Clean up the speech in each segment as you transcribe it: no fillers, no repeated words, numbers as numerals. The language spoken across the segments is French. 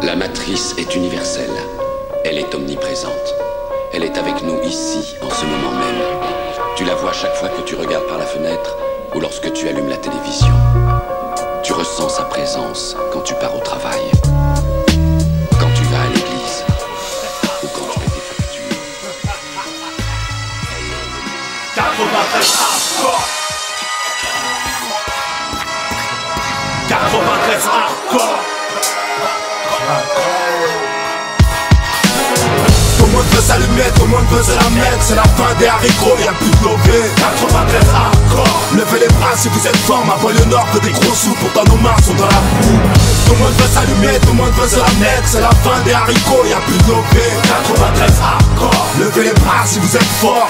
La matrice est universelle. Elle est omniprésente. Elle est avec nous ici, en ce moment même. Tu la vois chaque fois que tu regardes par la fenêtre ou lorsque tu allumes la télévision. Tu ressens sa présence quand tu pars au travail, quand tu vas à l'église ou quand tu paies tes factures. 93 hardcore. 93 hardcore. Tout le monde veut s'allumer, tout le monde veut se la mettre. C'est la fin des haricots, y'a plus de lové. 93 hardcore. Levez les bras si vous êtes fort. Ma banlieue nord veut des gros sous, pourtant nos mains sont dans la boue. Tout le monde veut s'allumer, tout le monde veut se la mettre. C'est la fin des haricots, y'a plus de lové. 93 hardcore. Levez les bras si vous êtes fort.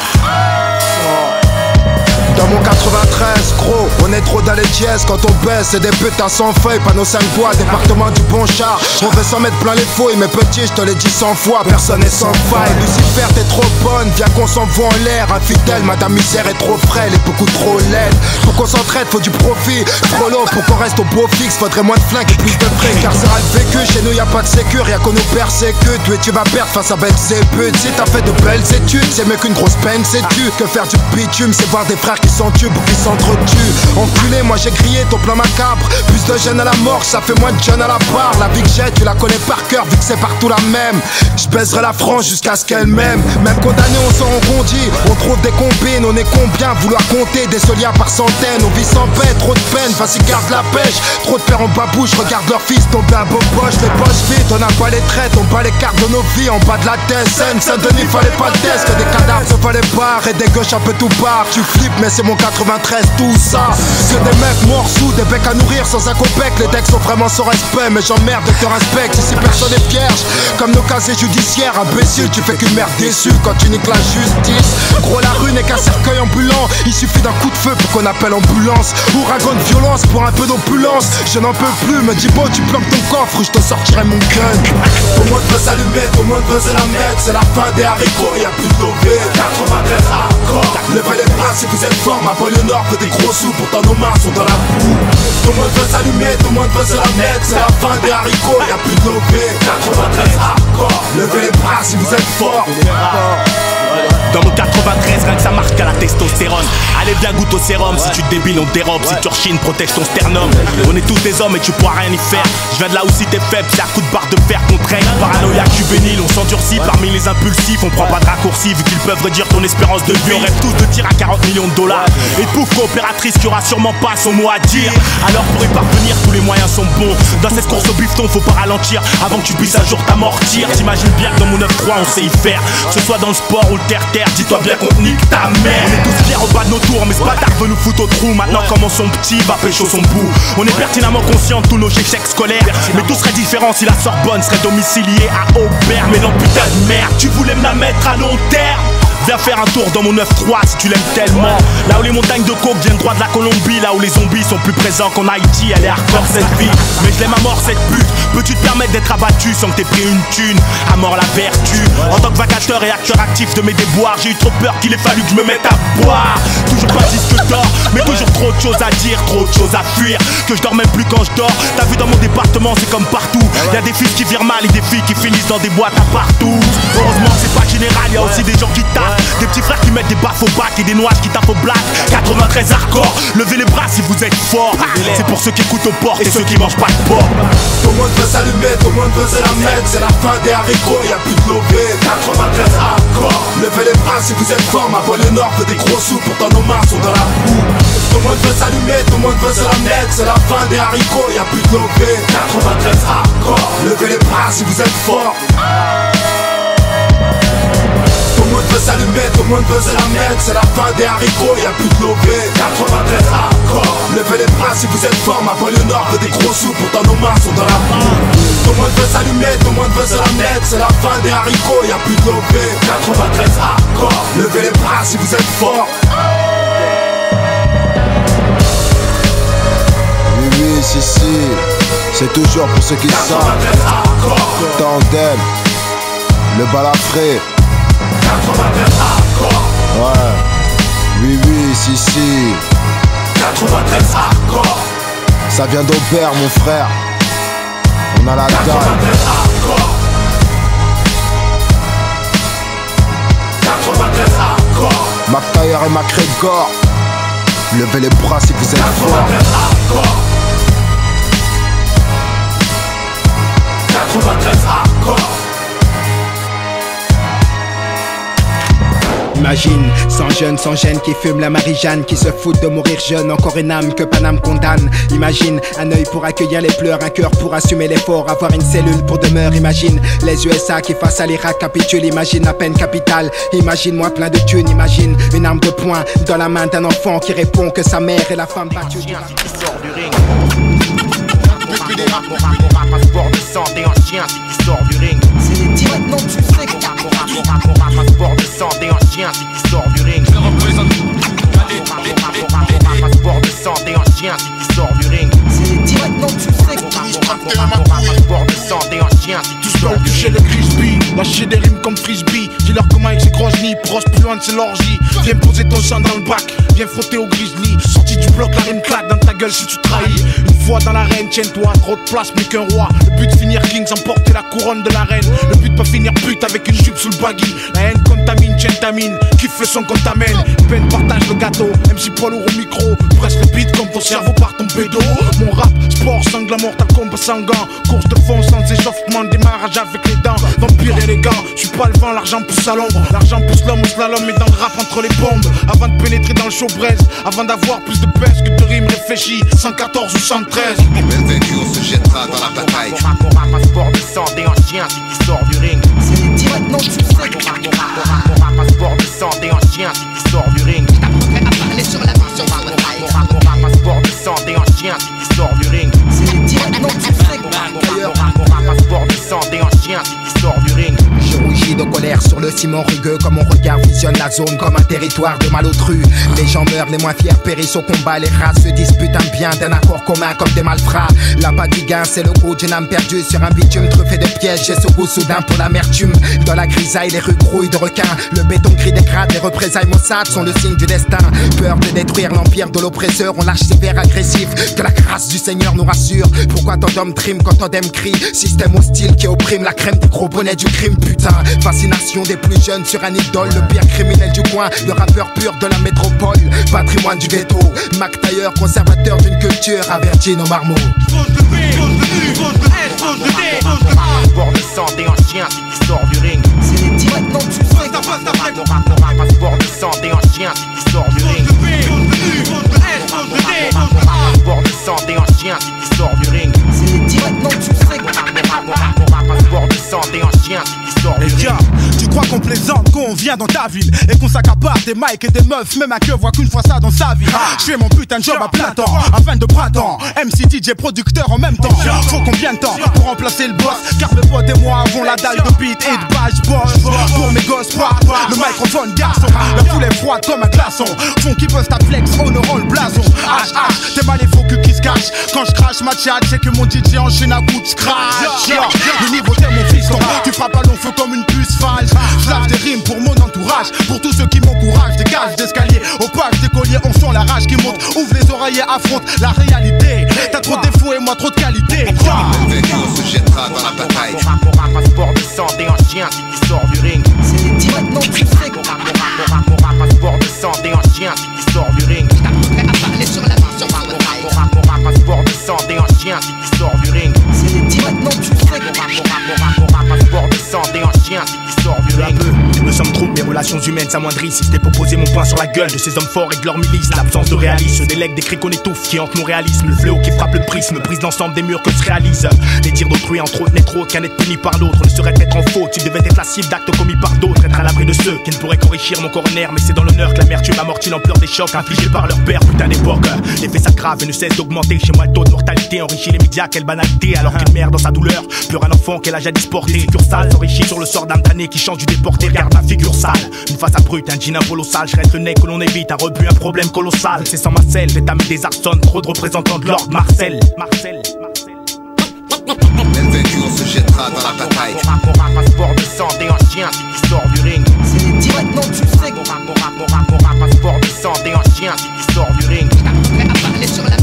Dans mon 93, gros, on est trop dans les dièses. Quand on baisse, c'est des putains sans feuilles. Panneau 5 bois, département du bon char. On veut s'en mettre plein les fouilles, mais petit, je te l'ai dit 100 fois. Personne n'est sans faille. Lucifer, t'es trop bonne, viens qu'on s'envoie en l'air. Infidèle, madame misère est trop frêle et beaucoup trop laide. Pour qu'on s'entraide, faut du profit. Trop long pour qu'on reste au beau fixe. Faudrait moins de flingues et plus de fric. Car c'est un vécu, chez nous y'a pas de sécu. Rien qu'on nous persécute, et tu vas perdre face à Belzébuth. Si t'as fait de belles études, c'est mieux qu'une grosse peine, c'est tu. Que faire du bitume, c'est voir des frères qui s'entubent ou qui s'entretuent. Enculé, moi j'ai crié ton plan macabre. Plus de jeunes à la mort, ça fait moins de jeunes à la barre. La vie que j'ai, tu la connais par cœur, vu que c'est partout la même. Je baiserai la France jusqu'à ce qu'elle m'aime. Même condamné, on s'en rebondit. On trouve des combines, on est combien vouloir compter des soliens par centaines. On vit sans paix, trop de peine, vas-y garde la pêche. Trop de pères en babouche, regarde leur fils tomber à beau poche. Les poches vides, on n'a pas les traites, on bat les cartes de nos vies en bas de la tête. Saint-Denis, fallait pas le test, que des cadavres se fallait pas. Et des gauches un peu tout barre. Tu flippes, mais c'est mon 93, tout ça. C'est des mecs morts sous, des becs à nourrir sans un copec. Les decks sont vraiment sans respect, mais j'emmerde de te respecte. Ici personne est vierge, comme nos casiers judiciaires. Imbécile, tu fais qu'une mère déçue quand tu niques la justice. Gros, la rue n'est qu'un cercueil ambulant. Il suffit d'un coup de feu pour qu'on appelle ambulance. Ouragan de violence pour un peu d'opulence. Je n'en peux plus, me dis beau, tu planques ton coffre, je te sortirai mon gun. Tout le monde veut s'allumer, tout le monde veut se la mettre. C'est la fin des haricots, y'a plus de lové. 93 hardcore. Levez les bras si vous êtes fort. Ma banlieue nord veut des gros sous, pourtant nos mains sont dans la boue. Tout le monde veut s'allumer, tout le monde veut se la mettre. C'est la fin des haricots, y'a plus de lové. 93 hardcore. Levez les bras si vous êtes fort. Dans mon 93, rien que ça marque à la testostérone. Allez bien goûte au sérum, si tu te débiles on te dérobe. Si tu rechines, protège ton sternum. On est tous des hommes et tu pourras rien y faire. Je viens de là où si t'es faible, c'est à coup de barre de fer qu'on traîne. Paranoïaque juvénile, on s'endurcit parmi les impulsifs. On prend pas de raccourcis vu qu'ils peuvent réduire ton espérance de vie. On rêve tous de tir à 40 millions de dollars. Et pouf, coopératrice qui aura sûrement pas son mot à dire. Alors pour y parvenir, tous les moyens sont bons. Dans cette course au bifton, faut pas ralentir avant que tu puisses un jour t'amortir. T'imagines bien que dans mon 9-3 on sait y faire. Que ce soit dans le sport ou le terre-terre, dis-toi bien qu'on nique ta mère. On est tous fiers au bas de nos tours, mais ce bâtard veut nous foutre au trou. Maintenant comment son petit va pécho son bout. On est pertinemment conscients de tous nos échecs scolaires. Mais tout serait différent si la Sorbonne serait domiciliée à Aubert. Mais non putain de merde, tu voulais me la mettre à long terme. Viens faire un tour dans mon 9-3 si tu l'aimes tellement. Là où les montagnes de coke viennent droit de la Colombie. Là où les zombies sont plus présents qu'en Haïti. Elle est hardcore cette vie, mais je l'aime à mort cette pute. Peux-tu te permettre d'être abattu sans que t'aies pris une thune? À mort la vertu. En tant que vacateur et acteur actif de mes déboires, j'ai eu trop peur qu'il ait fallu que je me mette à boire. Toujours pas disque d'or, mais toujours trop de choses à dire, trop de choses à fuir. Que je dors même plus quand je dors. T'as vu dans mon département c'est comme partout. Y'a des fils qui virent mal et des filles qui finissent dans des boîtes à partout. Heureusement c'est pas général, y'a aussi des gens qui tapent. Des petits frères qui mettent des baffes au bac et des noises qui tapent au black. 93 hardcore, levez les bras si vous êtes forts. C'est pour ceux qui écoutent aux portes et ceux qui mangent pas de porc. Tout le monde veut s'allumer, tout le monde veut se la mettre. C'est la fin des haricots, y'a plus de lové. 93 hardcore. Levez les bras si vous êtes forts. Ma banlieue nord veut des gros sous, pourtant nos mains sont dans la boue. Tout le monde veut s'allumer, tout le monde veut se la mettre. C'est la fin des haricots, y'a plus de lové. 93 hardcore. Levez les bras si vous êtes forts. Tout le monde veut s'allumer, tout le monde veut se la mettre. C'est la fin des haricots, y'a plus de lové. 93 hardcore. Levez les bras si vous êtes forts. Ma banlieue nord veut des gros sous, pourtant nos mains sont dans la boue. Tout le monde veut s'allumer, tout le monde veut se la mettre. C'est la fin des haricots, y'a plus de lové. 93 hardcore. Levez les bras si vous êtes forts. Oui, oui, si, si. C'est toujours pour ceux qui savent. Tandem, le balafré. 93 hardcore. Ouais. Oui, oui, si, si. 93 hardcore. Ça vient d'Aubert, mon frère. On a la dalle. 93 hardcore. 93 hardcore. McTayer et McGregor, levez les bras si vous êtes forts. 93 hardcore. 93 hardcore. Imagine, 100 jeunes sans gêne qui fument la Marie-Jeanne, qui se foutent de mourir jeune, encore une âme que Paname condamne. Imagine, un œil pour accueillir les pleurs, un cœur pour assumer l'effort, avoir une cellule pour demeure. Imagine, les USA qui face à l'Irak capitulent, imagine la peine capitale. Imagine moi plein de thunes, imagine une arme de poing dans la main d'un enfant qui répond que sa mère est la femme battue. Passeport de santé en chien si tu sors du ring. C'est direct, non tu sais que passeport de santé en chien si tu sors du ring. Passeport de santé en chien si tu sors du ring. C'est direct, non tu sais que passeport de santé en chien si tu sors du ring. Toucher le Grisby, lâcher des rimes comme frisbee. Dis-leur comment avec ses gros nids, proche plus loin de ses l'orgie. Viens poser ton sang dans le bac, viens frotter au grizzly. Sorti du bloc, la rime claque dans ta gueule si tu trahis. Une fois dans l'arène, tiens-toi, trop de place, plus qu'un roi. Le but de finir king sans porter la couronne de la reine. Le but de pas finir pute avec une jupe sous le baggy. La haine contamine, tientamine, kiffe le son qu'on t'amène. Peine partage le gâteau, MC poids lourd au micro. Presse le beat comme ton cerveau par ton pédo. Mon rap, sport, sanglant, mortal combat sanguin. Course de fond sans échauffement, démarrage avec les dents. Vampire élégant, je suis pas le vent, l'argent pousse à l'ombre. L'argent pousse l'homme au slalom et dans le rap entre les bombes. Avant de pénétrer dans le show braise, avant d'avoir plus de baisse que de rimes réfléchies. 114 ou 113. Même vaincu, on se jettera dans la bataille. Passeport de santé en chien si tu sors du ring. c'est direct, non tu sais que Passeport de santé en chien si tu sors du ring. sur la Passeport de santé en chien si tu sors du ring. c'est direct, non tu sais que Passeport de santé en chien si tu sors du ring. Je rougis de colère sur le ciment rugueux, comme mon regard visionne la zone comme un territoire de malotru. Les gens meurent, les moins fiers périssent au combat. Les races se disputent un bien d'un accord commun comme des malfrats. L'appât du gain, c'est le goût d'une âme perdue sur un bitume truffé de pièges. J'ai ce goût soudain pour l'amertume. Dans la grisaille, les rues grouillent de requins. Le béton gris des crades, les représailles Mossad sont le signe du destin. Peur de détruire l'empire de l'oppresseur, on lâche ses vers agressifs. Que la grâce du Seigneur nous rassure. Pourquoi tant d'hommes triment quand tant d'hommes crient? Système hostile qui opprime la crème du gros bonnet du crime, putain. Fascination des plus jeunes sur un idole, le pire criminel du coin, le rappeur pur de la métropole, patrimoine du ghetto. McTayer, conservateur d'une culture, averti nos marmots. Passeport de santé en chien si tu sors du ring. C'est direct, non tu sais que Passeport de santé en chien si tu sors du ring. Passeport de santé en chien si tu sors du ring. c'est direct, non tu sais que Passeport de santé en chien si tu sors du Les ring. gars, tu crois qu'on plaisante quand on vient dans ta ville et qu'on s'accapare des mics et des meufs, même un queue voit qu'une fois ça dans sa vie. Je fais mon putain de job à plein temps, à fin de printemps. MC, DJ, producteur en même temps. Faut combien de temps pour remplacer le boss? Car le pote et moi avons la dalle de beat et de badge boss. Pour mes gosses, rap, le microphone garçon. La foule est froide comme un glaçon. Font qui bosse ta flex, honorant le blason. HH, t'es mal les faux culs qui se cachent. Quand je crache ma chat, c'est que mon DJ enchaîne à coup de scratch. Le niveau t'es mon fiston, tu frappes à long feu comme une puce false. Je lave des rimes pour mon entourage, pour tous ceux qui m'encouragent. Des cages d'escalier, au page des colliers, on sent la rage qui monte. Ouvre les oreilles et affronte la réalité. T'as trop de défauts et moi trop de qualité. Même vaincu, on se jettera dans la bataille. Passeport de santé en chien si tu sors du ring. c'est direct, non tu sais que Passeport de santé en chien si tu sors du ring. sur la Passeport de santé en chien si tu sors du ring. c'est direct, non tu sais que Passeport de santé en chien si tu sors du ring. Je me semble trop, mes relations humaines s'amoindrissent. Si c'était pour poser mon poing sur la gueule de ces hommes forts et de leur milice. L'absence de réalisme, je délègue des cris qu'on étouffe qui hantent mon réalisme. Le fléau qui frappe le prisme, brise l'ensemble des murs que se réalise. Les tirs d'autrui entre autres n'est trop qu'un être puni par l'autre. Ne serait être en faute, tu devais être la cible d'actes commis par d'autres. Être à l'abri de ceux qui ne pourraient qu'enrichir mon coroner. Mais c'est dans l'honneur que l'amertume amortit l'ampleur des chocs infligés par leur père. Putain d'époque, l'effet s'aggrave et ne cesse d'augmenter. Chez moi le taux de mortalité enrichit les médias, quelle banalité. Alors qu'une mère dans sa douleur pleure un enfant qu'elle a jadis porté. Succursale s'enrichit sur le sort d'un damné qui change du déporté. Regarde ma figure sale, une face à brute, un jean un polo sale. Je reste le nez que l'on évite, un rebut, un problème colossal. C'est sans ma selle, j'ai tamé des arçonnes, trop de représentants de l'ordre. Marcel. Même vaincu, on se jettera dans la bataille. Passeport de santé en chien si tu sors du ring. c'est direct, non tu sais que Passeport de santé en chien si tu sors du ring. sur la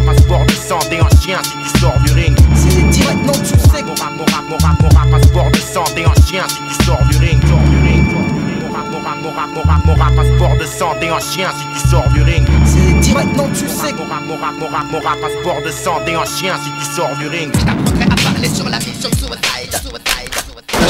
Passeport de santé en chien si tu sors du ring. c'est direct, non tu sais que Passeport de santé en chien si tu sors du ring. chien si tu sors du ring. C'est direct, non, tu sais. Mon rap, un sport de sang, t'es un chien si tu sors du ring. Sur la mission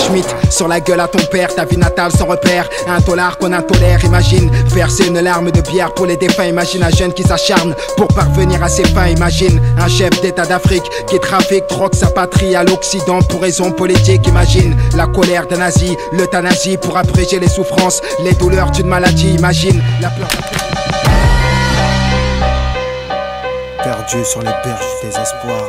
Schmitt, sur la gueule à ton père, ta vie natale sans repère. Un dollar qu'on intolère, imagine. Verser une larme de bière pour les défunts. Imagine un jeune qui s'acharne pour parvenir à ses fins. Imagine un chef d'état d'Afrique qui trafique, troque sa patrie à l'Occident pour raisons politiques. Imagine la colère d'un nazi, l'euthanasie pour abréger les souffrances, les douleurs d'une maladie. Imagine la peur. Perdu sur les berges du désespoir.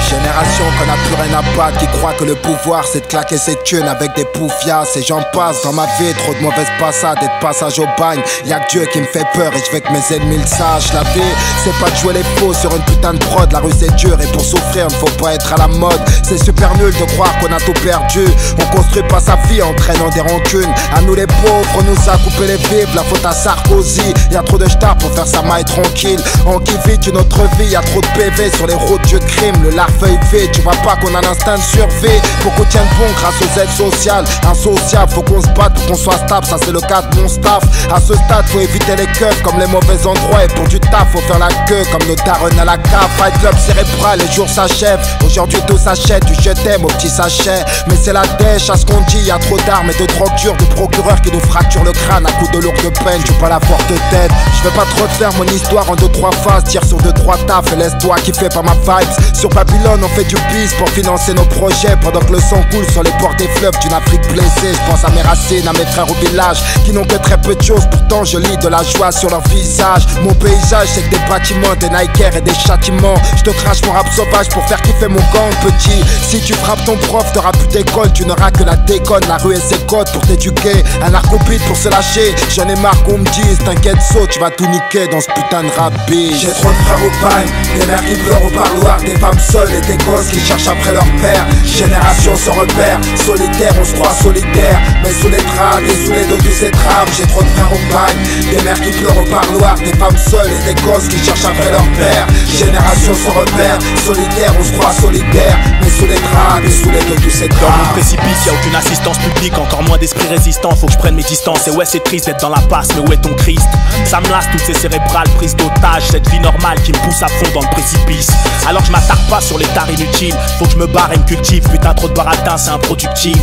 Génération qu'on a plus rien à battre, qui croit que le pouvoir c'est de claquer ses thunes avec des poufias. Et j'en passe dans ma vie, trop de mauvaises passades et de passage au bagne. Y'a que Dieu qui me fait peur et je veux que mes ennemis le sachent. La vie c'est pas de jouer les faux sur une putain de prod. La rue c'est dur et pour souffrir ne faut pas être à la mode. C'est super nul de croire qu'on a tout perdu. On construit pas sa vie en traînant des rancunes. À nous les pauvres, on nous a coupé les vivres. La faute à Sarkozy, y'a trop de stars pour faire sa maille tranquille. On qui vit une autre vie, y'a trop de PV sur les routes du crime. Le larfeuille vide, tu vois pas qu'on a l'instinct de survie. Faut qu'on tienne bon grâce aux aides sociales. Insociable, faut qu'on se batte pour qu'on soit stable. Ça c'est le cas de mon staff. À ce stade, faut éviter les keufs comme les mauvais endroits. Et pour du taf, faut faire la queue comme nos darons à la cave. Fight club cérébral, les jours s'achèvent. Aujourd'hui tout s'achète, du je t'aime au petit sachet. Mais c'est la dèche, à ce qu'on dit, y'a trop d'armes et de drogue dure. De procureurs qui nous fracturent le crâne à coups de lourde peine. J'suis pas la forte tête, je vais pas trop te faire mon histoire en 2-3 phases. Tire sur 2-3 taf et laisse-toi kiffer par ma vibes. Sur Babylone on fait du bis pour financer nos projets. Pendant que le sang coule sur les bords des fleuves d'une Afrique blessée. Je pense à mes racines, à mes frères au village qui n'ont que très peu de choses, pourtant je lis de la joie sur leur visage. Mon paysage c'est que des bâtiments, des Nikers et des châtiments. Je te crache mon rap sauvage pour faire kiffer mon gang petit. Si tu frappes ton prof, t'auras plus d'école, tu n'auras que la déconne. La rue et ses codes pour t'éduquer, un narcopide pour se lâcher. J'en ai marre qu'on me dise, t'inquiète saut, tu vas tout niquer dans ce putain de rap beat. J'ai trop de frères au pagne, des mères qui pleurent au parloir, des femmes seules et des gosses qui cherchent après leur père. Génération sans repère, solitaire, on se croit solitaire. Mais sous les draps et sous les dos de ces trames, j'ai trop de frères au pagne, des mères qui pleurent au parloir, des femmes seules et des gosses qui cherchent après leur père. Génération sans repère, solitaire, on se croit solitaire. Mais sous les draps et sous les dos de ces trames. Dans mon précipice, y'a aucune assistance publique, encore moins d'esprit résistant. Faut que je prenne mes distances. Et ouais, c'est triste d'être dans la passe, mais où est ton Christ? Ça me lasse toutes ces cérébrales prises d'otage, cette vie normale qui me pousse à fond dans le précipice. Alors je m'attarde pas sur les tares inutiles, faut que je me barre et me cultive. Putain, trop de baratin, c'est improductif.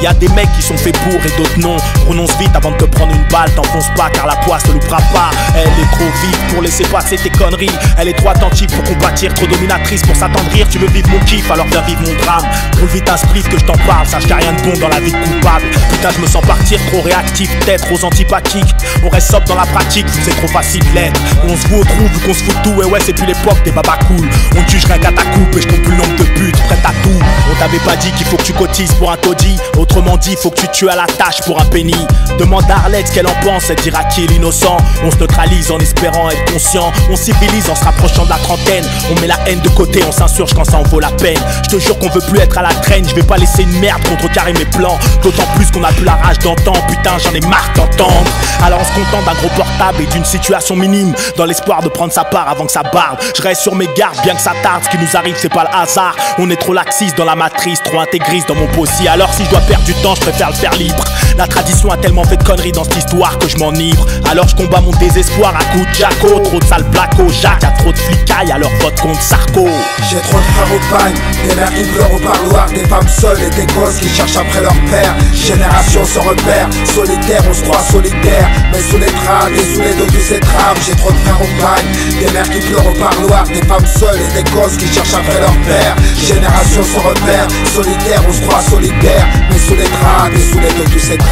Y'a des mecs qui sont faits pour et d'autres non. Prononce vite avant de te prendre une balle, t'enfonce pas car la poisse te loupera pas. Elle est trop vite pour laisser passer tes conneries. Elle est trop attentive pour combattre, trop dominatrice pour s'attendrir. Tu veux vivre mon kiff, alors viens vivre mon drame. Roule vite un split que je t'en parle, sache qu'il y a rien de bon dans la vie de coupable. Putain, je me sens partir, trop réactif, peut-être aux antipathiques. On reste sobre dans la pratique, vu que c'est trop facile de l'être. On se voit au trou, vu qu'on se fout de tout. Et ouais, c'est plus l'époque des babas cool. On te juge rien qu'à ta coupe et je compte plus le nombre de putes prêtes à tout. On t'avait pas dit qu'il faut que tu cotises pour un taudis. Autrement dit, faut que tu tues à la tâche pour un penny. Demande à Arlette ce qu'elle en pense, elle dira qui est l'innocent. On se neutralise en espérant être conscient. On civilise en se rapprochant de la trentaine. On met la haine de côté, on s'insurge quand ça en vaut la peine. Je te jure qu'on veut plus être à la traîne. Je vais pas laisser une merde contrecarrer mes plans. D'autant plus qu'on a plus la rage d'antan. Putain, j'en ai marre d'entendre. Alors on se contente d'un gros portable et d'une situation minime, dans l'espoir de prendre sa part avant que ça barde. Je reste sur mes gardes bien que ça tarde. Ce qui nous arrive c'est pas le hasard. On est trop laxiste dans la matrice, trop intégriste dans mon possi. Alors si je dois perdre du temps, je préfère le faire libre. La tradition a tellement fait de conneries dans cette histoire que je m'enivre. Alors je combats mon désespoir à coups de jaco. Trop de sales blacko, Jacques, y'a trop de flicailles, alors vote contre Sarko. J'ai trop de frères au pagne, des mères qui pleurent au parloir, des femmes seules et des gosses qui cherchent après leur père. Génération sans repère, solitaire, on se croit solitaire. Mais sous les draps et sous les dos de ces trames, j'ai trop de frères au pagne, des mères qui pleurent au parloir, des femmes seules et des gosses qui cherchent après leur père. Génération sans repère, solitaire, on se croit solitaire. Mais sous les draps et sous les dos de ces trames.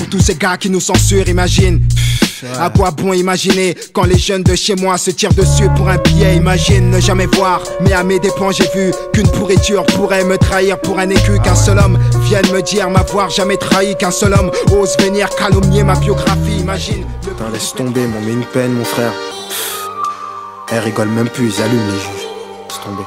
Tous ces gars qui nous censurent, imagine. À quoi bon imaginer quand les jeunes de chez moi se tirent dessus pour un billet? Imagine ne jamais voir, mais à mes dépens j'ai vu qu'une pourriture pourrait me trahir pour un écu. Qu'un seul homme vienne me dire m'avoir jamais trahi. Qu'un seul homme ose venir calomnier ma biographie. Imagine. Putain, laisse tomber, m'en mets une peine mon frère. Elle rigole même plus, ils allument les juges. Laisse tomber.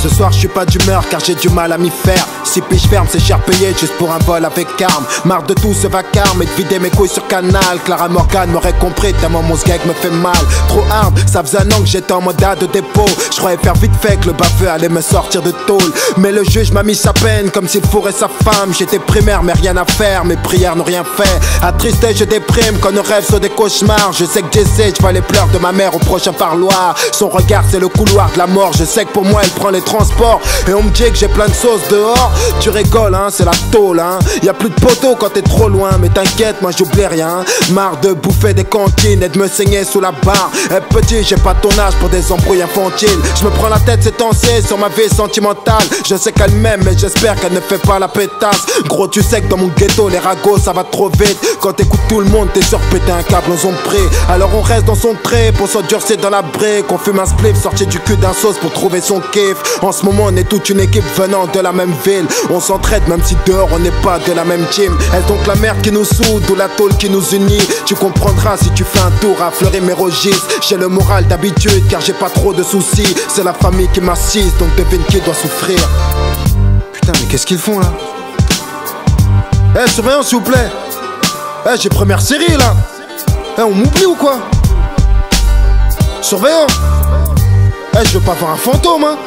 Ce soir je suis pas d'humeur car j'ai du mal à m'y faire. Si puis je ferme c'est cher payé juste pour un vol avec arme. Marre de tout ce vacarme et de vider mes couilles sur Canal. Clara Morgan m'aurait compris tellement mon sgeg me fait mal. Trop hard, ça faisait un an que j'étais en mode de dépôt. Je croyais faire vite fait que le baveux allait me sortir de tôle. Mais le juge m'a mis sa peine comme s'il fourrait sa femme. J'étais primaire mais rien à faire, mes prières n'ont rien fait. Attristé je déprime quand nos rêves sont des cauchemars. Je sais que j'essaie, je vois les pleurs de ma mère au prochain parloir. Son regard c'est le couloir de la mort. Je sais que pour moi elle prend les transports. Et on me dit que j'ai plein de sauce dehors. Tu rigoles hein, c'est la tôle hein. Y'a plus de poteaux quand t'es trop loin. Mais t'inquiète moi j'oublie rien. Marre de bouffer des cantines et de me saigner sous la barre. Petit j'ai pas ton âge pour des embrouilles infantiles. Je me prends la tête ces temps-ci sur ma vie sentimentale. Je sais qu'elle m'aime mais j'espère qu'elle ne fait pas la pétasse. Gros tu sais que dans mon ghetto les ragots ça va trop vite. Quand t'écoutes tout le monde t'es sûr que péter un câble on s'en prie. Alors on reste dans son trait pour s'endurcir dans la brique. On fume un spliff sorti du cul d'un sauce pour trouver son kiff. En ce moment on est toute une équipe venant de la même ville. On s'entraide même si dehors on n'est pas de la même team. Est-ce donc la merde qui nous soude ou la tôle qui nous unit? Tu comprendras si tu fais un tour à Fleury-Mérogis. J'ai le moral d'habitude car j'ai pas trop de soucis. C'est la famille qui m'assiste donc devine qui doit souffrir. Putain mais qu'est-ce qu'ils font là? Eh surveillant s'il vous plaît. Eh j'ai première série là. Eh on m'oublie ou quoi? Surveillant. Eh je veux pas voir un fantôme hein.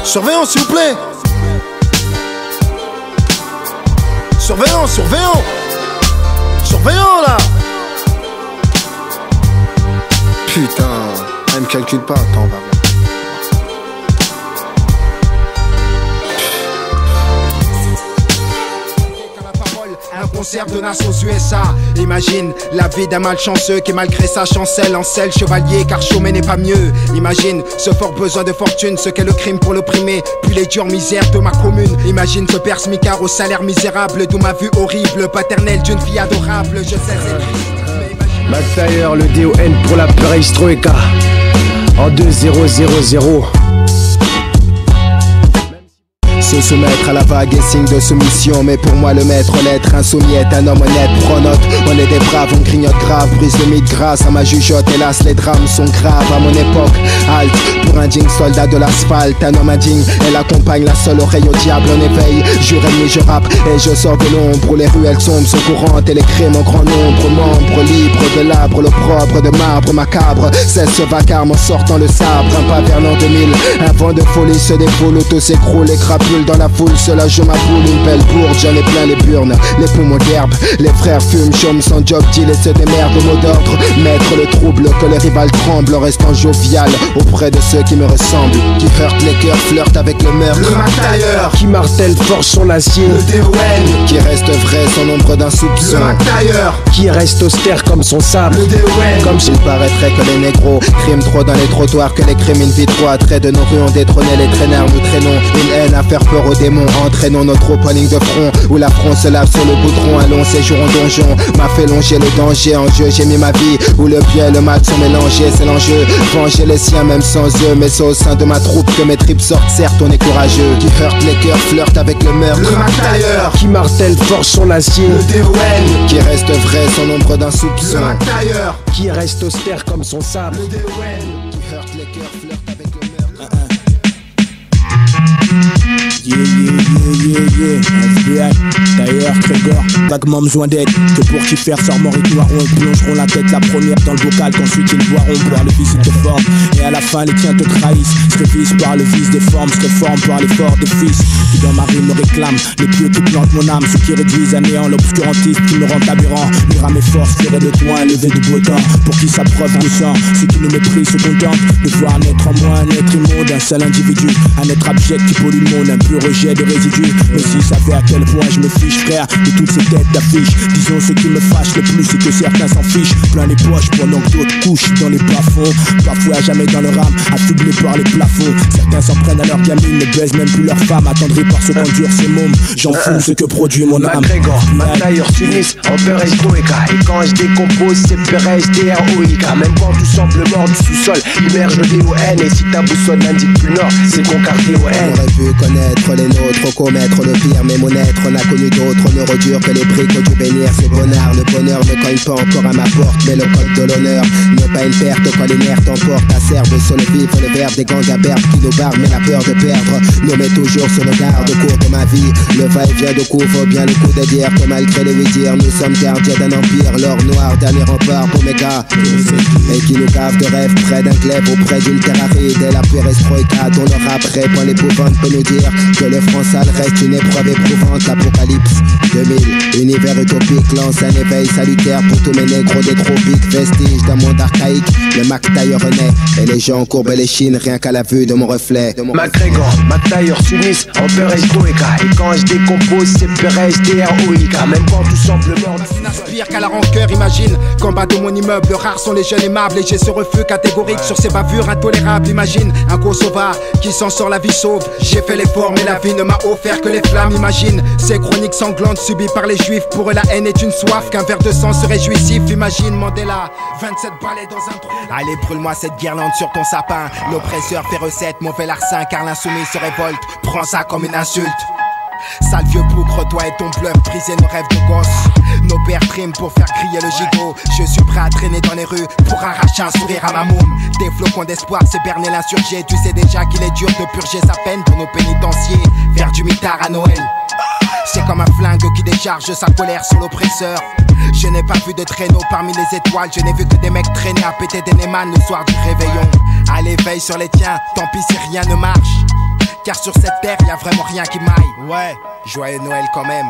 Surveillant s'il vous plaît. Surveillant, surveillant. Surveillant là. Putain, elle me calcule pas, attends on va voir. Un concert de Nas aux USA. Imagine la vie d'un malchanceux qui malgré sa chancelle encelle chevalier car chômer n'est pas mieux. Imagine ce fort besoin de fortune, ce qu'est le crime pour l'opprimer, puis les dures misères de ma commune. Imagine ce père smicard au salaire misérable, d'où ma vue horrible, paternelle d'une fille adorable. Je sais c'est triste. McTayer, le DON pour la perestroïka en 2000. Se soumettre à la vague est signe de soumission. Mais pour moi le maître, l'être insoumis est un homme honnête. Prends note, on est des braves, on grignote grave. Brise le mythe grâce à ma jugeote. Hélas les drames sont graves à mon époque. Halte pour un digne soldat de l'asphalte. Un homme indigne, elle accompagne la seule oreille au diable en éveil. Jure ennemi, je rappe et je sors de l'ombre où les ruelles sombres sont courantes et les crimes en grand nombre. Membre libre de l'arbre, le propre de marbre macabre. Cesse ce vacarme en sortant le sabre. Un pas vers l'an 2000, un vent de folie se défoule, l'auto s'écroule, les crapules dans la foule, cela je m'aboule une belle bourde, j'en ai plein les burnes, les poumons d'herbe, les frères fument, chôment sans job, deal et se démerdent au mot d'ordre, mettre le trouble, que les rivales tremblent, en restant jovial auprès de ceux qui me ressemblent, qui heurtent les cœurs, flirtent avec le meurtre, le McTayer, qui martèle forge son acier, le DON, qui reste vrai sans nombre d'un soupçon, le McTayer, qui reste austère comme son sabre, le DON, comme s'il paraîtrait que les négros criment trop dans les trottoirs, que les crimes une vie trop à trait de nos rues ont détrôné les traînards, nous traînons une haine à faire peur aux démons, entraînons nos troupes en ligne de front où la France se lave sur le goudron. Un long séjour en donjon m'a fait longer le danger. En jeu j'ai mis ma vie où le bien et le mal sont mélangés. C'est l'enjeu, venger les siens même sans eux. Mais c'est au sein de ma troupe que mes tripes sortent. Certes on est courageux, qui heurte les cœurs, flirte avec le meurtre, le McTayer, qui martèle forge son acier, le DON, qui reste vrai sans nombre d'un soupçon, le McTayer, qui reste austère comme son sabre, le DON, qui heurte les cœurs, flirte avec le meurtre. FBI, d'ailleurs, Trégor, vaguement besoin d'aide. Que pour t'y faire, sort mon ritoiron. Ils plongeront la tête la première dans le bocal, qu'ensuite ils boiront. Boire le vice te forme, et à la fin les tiens te trahissent. Se révisent par le vice des formes, se réforment par l'effort de fils. Qui dans ma rime me réclame, les pieux qui plantent mon âme. Ceux qui réduisent à néant l'obscurantiste qui me rend aberrant. Mire à mes forces, tirer de toi, lever du beau temps. Pour qui sa preuve de sang, ceux qui nous méprisent se contentent de voir naître en moi un être immonde, un seul individu. Un être abject qui pollue le monde, un pur rejet de résidus. Mais si savait à quel point je me fiche, frère, de toutes ces têtes d'affiches. Disons ce qui me fâche le plus, c'est que certains s'en fichent. Plein les poches pendant que d'autres couchent dans les plafonds. Parfois à jamais dans leur âme, affublés par les plafonds. Certains s'en prennent à leur gamine, ne baisent même plus leur femme. Attendris par ce qu'endure ces mômes, j'en fous ce que produit mon âme. McGregor, McTayer, Tunis, en perestroïka. Et quand je décompose, c'est perestroïka. Même quand tout semble mort du sous-sol, immerge le DON. Et si ta boussole n'indique plus nord, c'est ton cardio N. On aurait pu connaître les nôtres faut commettre le pire, mais mon être n'a connu d'autre neurodure que les briques du bénir. C'est bonheur, le bonheur ne cogne pas encore à ma porte, mais le code de l'honneur n'est pas une perte quand les nerfs t'emportent. Acerbe sur le vif, le verbe des gangs à berbe qui nous barrent, mais la peur de perdre nous met toujours sur le garde. Au cours de ma vie, le va-et-vient de coups vaut bien le coup de dire que malgré les oui-dire, nous sommes gardiens d'un empire. L'or noir, dernier rempart pour mes gars, et qui nous cave de rêves près d'un glaive auprès d'une terre aride. Et la perestroïka dont le rap répand l'épouvante peut nous dire que le franc sale reste une épreuve éprouvante. L'apocalypse 2000, univers utopique lance un éveil salutaire pour tous mes négros des tropiques. Vestige d'un monde archaïque, le Mac Tailleur renaît et les gens courbent les chines rien qu'à la vue de mon reflet. McGregor, Mac Tailleur s'unissent en perestroïka. Et quand je décompose c'est perestroïka. Même quand tout semble mort, n'inspire qu'à la rancœur, imagine. Combat de mon immeuble, rares sont les jeunes aimables. Et j'ai ce refus catégorique sur ces bavures intolérables. Imagine un Kosovar qui s'en sort la vie sauve. J'ai fait l'effort mais la vie ne m'a offert que les flammes. Imagine ces chroniques sanglantes subies par les juifs. Pour eux la haine est une soif, qu'un verre de sang serait jouissif. Imagine Mandela, 27 balais dans un trou. Allez brûle-moi cette guirlande sur ton sapin. L'oppresseur fait recette, mauvais larcin, car l'insoumis se révolte. Prends ça comme une insulte. Sale vieux bougre, toi et ton bluff, briser nos rêves de gosse. Nos pères triment pour faire crier le gigot. Je suis prêt à traîner dans les rues pour arracher un sourire à ma môme. Des flocons d'espoir, c'est berner l'insurgé. Tu sais déjà qu'il est dur de purger sa peine dans nos pénitenciers. Faire du mitard à Noël, c'est comme un flingue qui décharge sa colère sur l'oppresseur. Je n'ai pas vu de traîneau parmi les étoiles. Je n'ai vu que des mecs traîner à péter des Neyman le soir du réveillon. Allez, veille sur les tiens, tant pis si rien ne marche. Car sur cette terre, y a vraiment rien qui m'aille. Ouais, joyeux Noël quand même.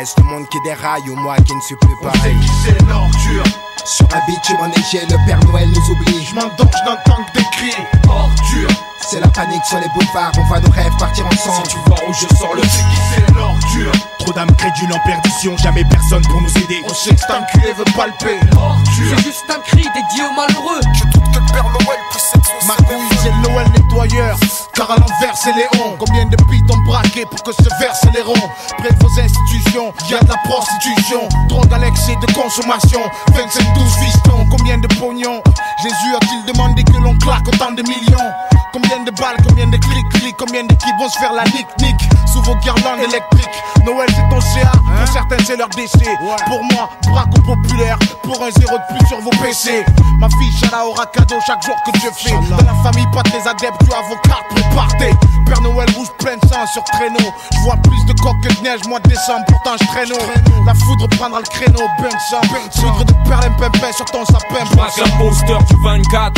Est-ce le monde qui déraille ou moi qui ne suis plus pareil? On sait qui c'est l'ordure. Sur un bitume enneigé, le Père Noël nous oublie. Je m'endors, je n'entends que des cris. Ordure. C'est la panique sur les boulevards, on voit nos rêves partir ensemble. Si tu vois où je sors le c'est qui c'est l'ordure. Trop d'âmes crédules en perdition, jamais personne pour nous aider. On sait que cet enculé veut palper. Ordure. C'est juste un cri dédié aux malheureux. Je doute que le Père Noël puisse être saucé. Ma couille c'est le Noël nettoyeur, car à l'envers c'est Léon. Combien de pites ont braqué pour que se versent les ronds? Près de vos institutions, y'a de la prostitution. Drogue à l'excès de consommation, 25-12 fistons. Combien de pognons Jésus a-t-il demandé que l'on claque autant de millions? Combien de balles, combien de clics, combien d'équipes vont se faire la nique sous vos guirlandes électriques? Noël c'est ton CA, pour certains c'est leur décès. Pour moi, braco populaire, pour un zéro de plus sur vos PC. Ma fille Chala aura cadeau chaque jour que Dieu fait. Dans la famille, pas des adeptes, tu as vos cartes préparées. Père Noël rouge plein de sang sur traîneau. Je vois plus de coques que de neige, mois de décembre, pourtant je traîneau. La foudre prendra le créneau, ben sang. Foudre de perles pimpin sur ton sapin. J'braque l'imposteur du 24.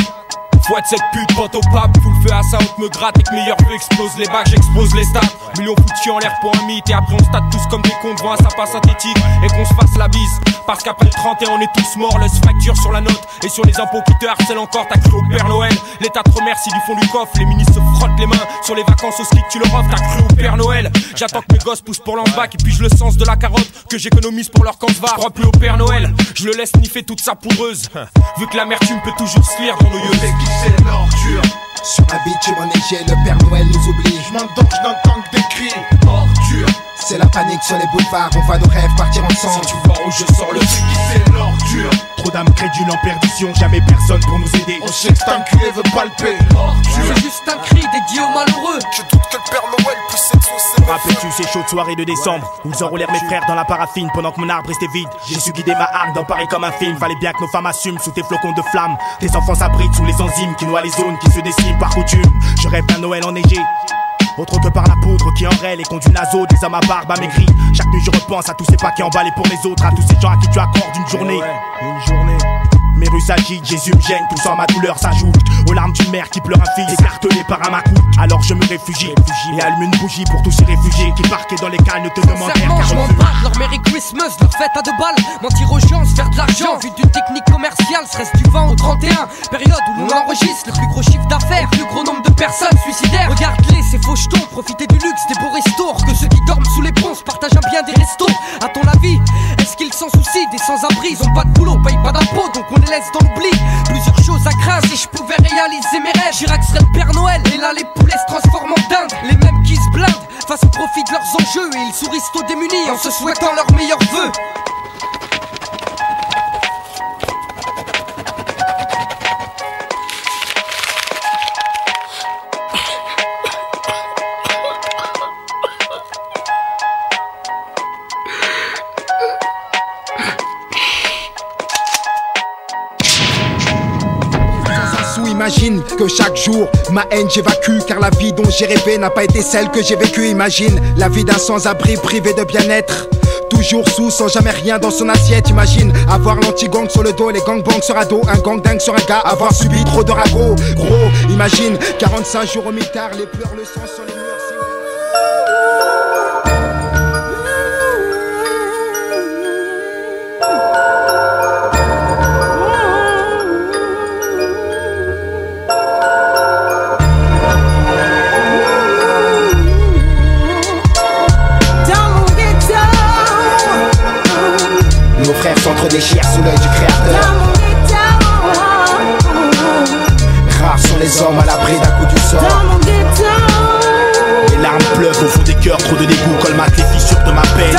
Fouette cette pute, pote au pape, full feu à sa haute me gratte et que meilleur feu explose les bacs, j'expose les stats. Millions foutus en l'air pour un mythe et après on stade tous comme des cons devant un sapin synthétique et qu'on se fasse la bise. Parce qu'après le 31 on est tous morts, le facture sur la note et sur les impôts qui te harcèlent encore, t'as cru au Père Noël. L'État te remercie du fond du coffre, les ministres se frottent les mains sur les vacances au ski que tu leur offres, t'as cru au Père Noël. J'attends que mes gosses poussent pour l'enbac et puis je le sens de la carotte que j'économise pour leur camp de va. J'crois plus au Père Noël, je le laisse sniffer toute sa poudreuse. Vu que l'amertume peut toujours se lire dans nos yeux. C'est l'ordure. Sur un bitume enneigé, le Père Noël nous oublie. Je m'endors, je n'entends que des cris. Ordure. C'est la panique sur les boulevards, on voit nos rêves partir ensemble. Si tu vois où je sors le c'est qui c'est l'ordure. Trop d'âmes crédules en perdition, jamais personne pour nous aider. On sait que cet enculé veut palper. Ordure. C'est juste un cri dédié aux malheureux. Je doute que le Père Noël puisse être saucé. Rappelles-tu ces chaudes soirées de décembre où nous enroulèrent mes frères dans la paraffine pendant que mon arbre restait vide? J'ai su guider ma arme dans Paris comme un film. Fallait bien que nos femmes assument sous tes flocons de flammes. Tes enfants s'abritent sous les enzymes qui noient les zones qui se déciment par coutume. Je rêve d'un Noël enneigé, autre que par la poudre qui enraye les conduits naseaux des hommes à barbe amaigris. Chaque nuit je repense à tous ces paquets emballés pour les autres, à tous ces gens à qui tu accordes une journée. Une journée. Mes rues s'agitent, Jésus me gêne, tout ça ma douleur s'ajoute aux larmes d'une mère qui pleure un fils écartelé par un macoute. Alors je me réfugie et allume une bougie pour tous ces réfugiés qui parqués dans les cales ne te demandent rien qu'à je m'en bats, leur Merry Christmas, leur fête à 2 balles. Mentir aux gens, se faire de l'argent, vu d'une technique commerciale, serait-ce du 20 au 31. Période où l'on enregistre le plus gros chiffre d'affaires, le plus gros nombre de personnes suicidaires. Regarde-les, ces faux jetons, profiter du luxe des beaux restos. Que ceux qui dorment sous les ponts se partagent un bien des restos. À ton avis, est-ce qu'ils s'en soucient des sans-abri? Ils ont pas de boulot, payent pas d'impôts, donc on les laisse dans l'oubli. Plusieurs choses à craindre, si je pouvais réaliser mes rêves, Chirac serait le Père Noël. Et là les poulets se transforment en dinde. Les mêmes qui se blindent face au profit de leurs enjeux. Et ils sourissent aux démunis en se souhaitant leurs meilleurs vœux. sous, imagine que chaque jour ma haine j'évacue, car la vie dont j'ai rêvé n'a pas été celle que j'ai vécue. Imagine la vie d'un sans-abri privé de bien-être, toujours sous, sans jamais rien dans son assiette. Imagine avoir l'anti-gang sur le dos, les gangbangs sur un dos, un gang dingue sur un gars, avoir subi trop de ragots. Gros, imagine 45 jours au mitard, les pleurs, le sang sur les murs. Nos frères s'entre-déchirent sous l'œil du créateur. Rares sont les hommes à l'abri d'un coup du sort. Les larmes pleuvent au fond des cœurs, trop de dégoût colmatent les fissures de ma peine.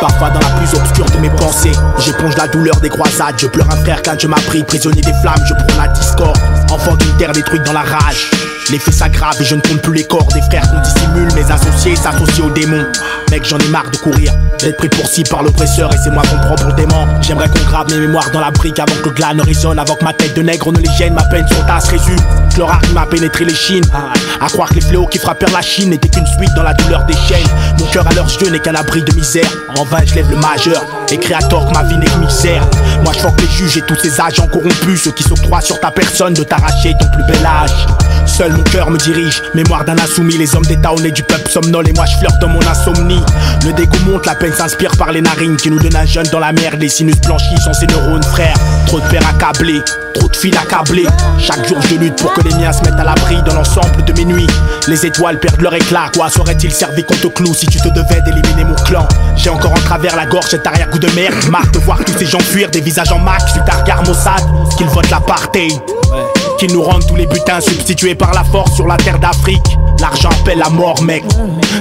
Parfois dans la plus obscure de mes pensées, j'éponge la douleur des croisades. Je pleure un frère qu'un Dieu m'a pris, prisonnier des flammes, je prends la discorde. Enfant d'une terre détruite dans la rage, les faits s'aggravent et je ne compte plus les corps des frères qu'on dissimule. Mes associés s'associent aux démons. Mec, j'en ai marre de courir, d'être pris pour cible par l'oppresseur, et c'est moi qu'on prend pour dément. J'aimerais qu'on grave mes mémoires dans la brique avant que le glas ne résonne, avant que ma tête de nègre ne les gêne. Ma peine sur tasse résume, que leur arme m'a pénétré les chines. À croire que les fléaux qui frappèrent la Chine n'étaient qu'une suite dans la douleur des chaînes. Mon cœur à leurs yeux n'est qu'un abri de misère. En vain je lève le majeur, et créateur que ma vie n'est que misère. Moi je fuck les juges et tous ces agents corrompus, ceux qui s'octroient sur ta personne de t'arracher ton plus bel âge. Seul mon cœur me dirige, mémoire d'un insoumis. Les hommes d'état au nez du peuple somnolent et moi je flirte dans mon insomnie. Le dégoût monte, la peine s'inspire par les narines qui nous donnent un jeune dans la merde. Les sinus blanchis sont ses neurones, frère. Trop de pères accablés, trop de filles accablées. Chaque jour je lutte pour que les miens se mettent à l'abri dans l'ensemble de mes nuits. Les étoiles perdent leur éclat. Quoi serait-il servi qu'on te cloue si tu te devais d'éliminer mon clan? J'ai encore en travers la gorge cet arrière-goût de merde. Marre de voir tous ces gens fuir, des visages en max suite à regard Mossad, qu'ils votent l'apartheid, qu'ils nous rendent tous les butins substitués par la force sur la terre d'Afrique. L'argent appelle la mort, mec.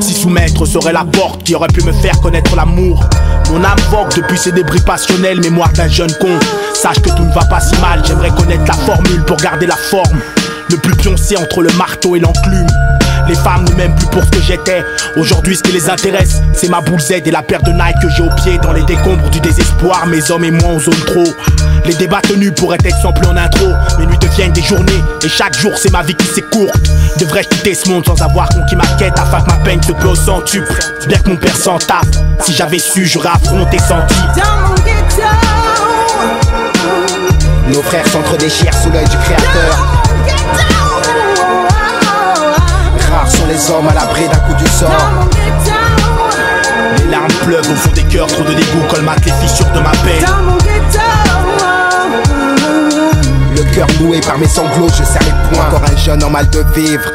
Si soumettre serait la porte qui aurait pu me faire connaître l'amour. Mon âme vogue depuis ces débris passionnels, mémoire d'un jeune con. Sache que tout ne va pas si mal, j'aimerais connaître la formule pour garder la forme. Le plus pioncé entre le marteau et l'enclume. Les femmes ne m'aiment plus pour ce que j'étais. Aujourd'hui ce qui les intéresse, c'est ma boule Z et la paire de Nike que j'ai au pied. Dans les décombres du désespoir, mes hommes et moi on zone trop. Les débats tenus pourraient être samplés en intro. Mes nuits deviennent des journées et chaque jour c'est ma vie qui s'écourte. Devrais-je quitter ce monde sans avoir conquis ma quête, afin que ma peine se peut au centuple? Bien que mon père s'en tape, si j'avais su j'aurais affronté senti. Nos frères s'entre-déchirent sous l'œil du créateur. Rares sont les hommes à l'abri d'un coup du sort. Les larmes pleuvent au fond des cœurs, trop de dégoût colmatent les fissures de ma peine. Le cœur noué par mes sanglots, je serre les poings. Encore un jeune en mal de vivre,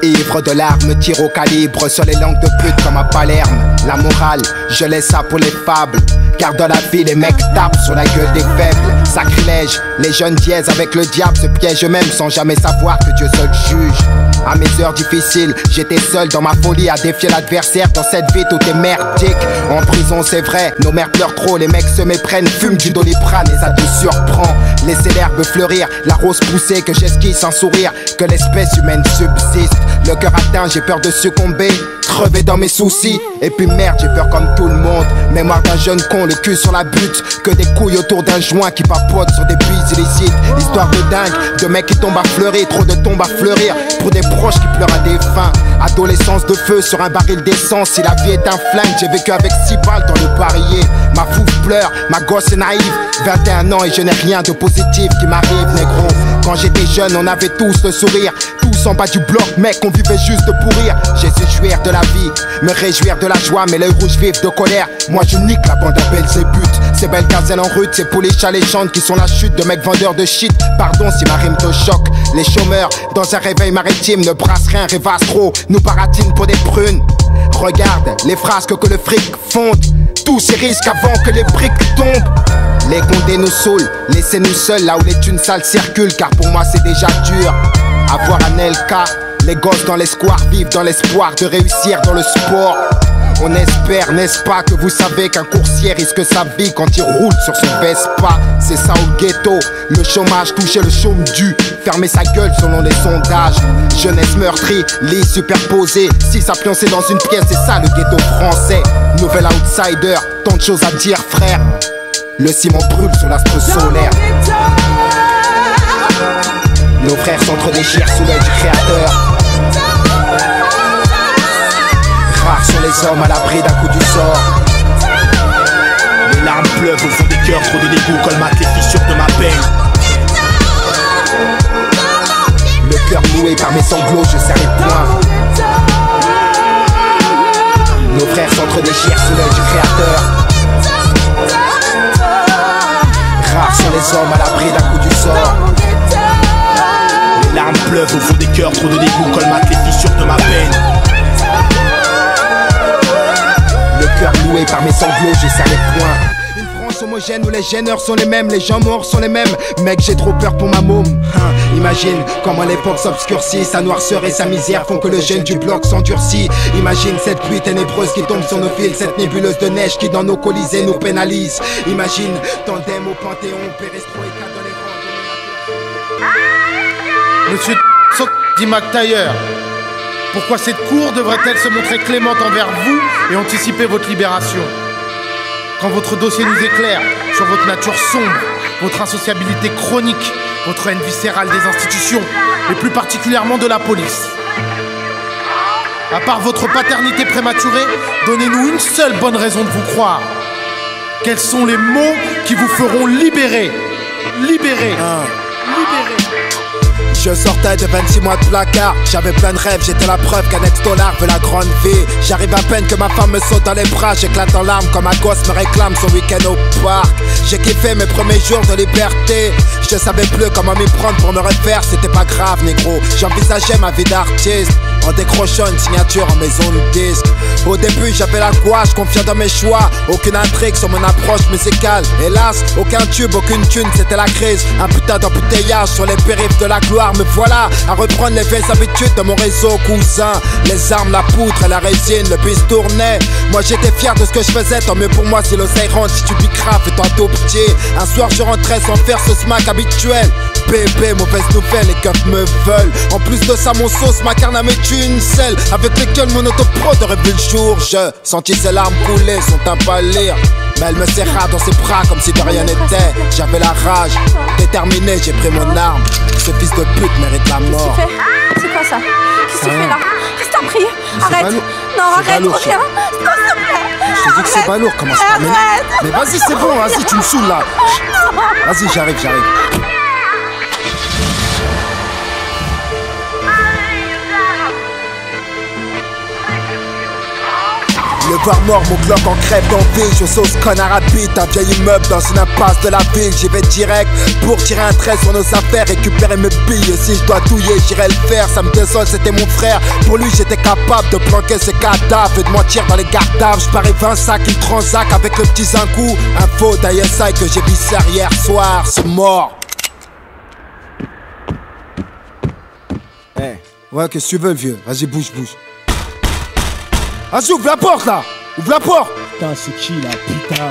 ivre de larmes, tire au calibre sur les langues de pute comme à Palerme. La morale, je laisse ça pour les fables, car dans la vie les mecs tapent sur la gueule des faibles. Sacrilège, les jeunes dièses avec le diable se piègent eux-mêmes sans jamais savoir que Dieu seul juge. À mes heures difficiles, j'étais seul dans ma folie à défier l'adversaire. Dans cette vie tout est merdique. En prison c'est vrai, nos mères pleurent trop, les mecs se méprennent, fument du Doliprane et ça te surprend. Laissez l'herbe fleurir, la rose pousser, que j'esquisse sans sourire, que l'espèce humaine subsiste. Le cœur atteint, j'ai peur de succomber, crever dans mes soucis. Et puis merde, j'ai peur comme tout le monde. Mémoire d'un jeune con, le cul sur la butte, que des couilles autour d'un joint qui papotent sur des buis illicites. Histoire de dingue, de mecs qui tombent à fleurir, trop de tombes à fleurir pour des proches qui pleurent à des fins. Adolescence de feu sur un baril d'essence. Si la vie est un flingue, j'ai vécu avec 6 balles dans le barillet. Ma fouf pleure, ma gosse est naïve. 21 ans et je n'ai rien de positif qui m'arrive, négro. Quand j'étais jeune, on avait tous le sourire, tous en bas du bloc, mec, on vivait juste pour rire. J'ai su jouir de la vie, me réjouir de la joie, mais l'œil rouge vif de colère. Moi je nique la bande à Belzébuth. Ces belles gazelles en rut, ces pouliches alléchantes qui sont la chute de mecs vendeurs de shit. Pardon si ma rime te choque. Les chômeurs, dans un réveil maritime, ne brassent rien, rêvassent trop, nous baratinent pour des prunes. Regarde les frasques que le fric fonde, tous ces risques avant que les briques tombent. Les condés nous saoulent, laissez-nous seuls là où les thunes sales circulent, car pour moi c'est déjà dur. Avoir un LK, les gosses dans l'espoir vivent dans l'espoir de réussir dans le sport. On espère, n'est-ce pas, que vous savez qu'un coursier risque sa vie quand il roule sur son Vespa. C'est ça au ghetto, le chômage touchait le chôme dû, fermer sa gueule selon les sondages. Jeunesse meurtrie, lit superposé, si ça pionçait dans une pièce, c'est ça le ghetto français. Nouvel outsider, tant de choses à dire frère. Le ciment brûle sous l'astre solaire. Nos frères s'entre-déchirent sous l'œil du créateur. Rares sont les hommes à l'abri d'un coup du sort. Les larmes pleuvent au fond des cœurs, trop de dégoût colmatent les fissures de ma peine. Le cœur noué par mes sanglots, je serre les poings. Nos frères s'entre-déchirent sous l'œil du créateur. Rares sont les hommes à l'abri d'un coup du sort. Les larmes pleuvent au fond des cœurs, trop de dégoût colmatent les fissures de ma peine. Le cœur noué par mes sanglots, je serre les poings. Une France homogène où les gêneurs sont les mêmes, les gens morts sont les mêmes. Mec, j'ai trop peur pour ma môme. Imagine comment l'époque s'obscurcit, sa noirceur et sa misère font que le gène du bloc s'endurcit. Imagine cette pluie ténébreuse qui tombe sur nos fils, cette nébuleuse de neige qui dans nos colisées nous pénalise. Imagine tandem au Panthéon, perestroïka dans les rangs. Monsieur dit McTayer, pourquoi cette cour devrait-elle se montrer clémente envers vous et anticiper votre libération? Quand votre dossier nous éclaire sur votre nature sombre, votre insociabilité chronique, votre haine viscérale des institutions, et plus particulièrement de la police. À part votre paternité prématurée, donnez-nous une seule bonne raison de vous croire. Quels sont les mots qui vous feront libérer? Libérer. Libérer. Je sortais de 26 mois de placard. J'avais plein de rêves, j'étais la preuve qu'un ex-dollar veut la grande vie. J'arrive à peine que ma femme me saute dans les bras. J'éclate en larmes quand ma gosse me réclame son week-end au parc. J'ai kiffé mes premiers jours de liberté. Je savais plus comment m'y prendre pour me refaire. C'était pas grave négro, j'envisageais ma vie d'artiste en décrochant une signature en maison de disque. Au début j'avais la gouache, confiant dans mes choix. Aucune intrigue sur mon approche musicale. Hélas, aucun tube, aucune thune, c'était la crise. Un putain d'embouteillage sur les périphes de la gloire. Me voilà à reprendre les vieilles habitudes de mon réseau cousin. Les armes, la poutre et la résine, le bus tournait. Moi j'étais fier de ce que je faisais, tant mieux pour moi si l'oseille rentre. Si tu bicrapes et toi tout petit. Un soir je rentrais sans faire ce smack habituel. Bébé, mauvaise nouvelle, les keufs me veulent. En plus de ça, mon sauce, ma carne a mis une selle. Avec lesquels mon autopro aurait vu le jour. Je sentis ses larmes couler, son teint pâlir. Mais elle me serra dans ses bras comme si de rien n'était. J'avais la rage, déterminé, j'ai pris mon arme. Ce fils de pute mérite la mort. C'est quoi ça? Qu'est-ce que tu fais là? Qu'est-ce que t'as pris? Arrête! Non, arrête, reviens! S'il te plaît! Je te dis que c'est pas lourd, comment ça? Mais vas-y, c'est bon, vas-y, tu me saoules là. Vas-y, j'arrive. Le voir mort, mon Glock en crève d'envie. Je sauce connard à bite, un vieil immeuble dans une impasse de la ville. J'y vais direct pour tirer un trait sur nos affaires, récupérer mes billes. Et si je dois douiller, j'irai le faire. Ça me désole, c'était mon frère. Pour lui, j'étais capable de planquer ses cadavres et de mentir dans les gardaves. Je parie 20 sacs, une transac avec le petit zinkou. Un faux d'ISI que j'ai vissé hier soir, c'est mort. Ouais, qu'est-ce que tu veux, le vieux? Vas-y, bouge. Vas-y, ouvre la porte là! Ouvre la porte! Putain, c'est qui là, putain?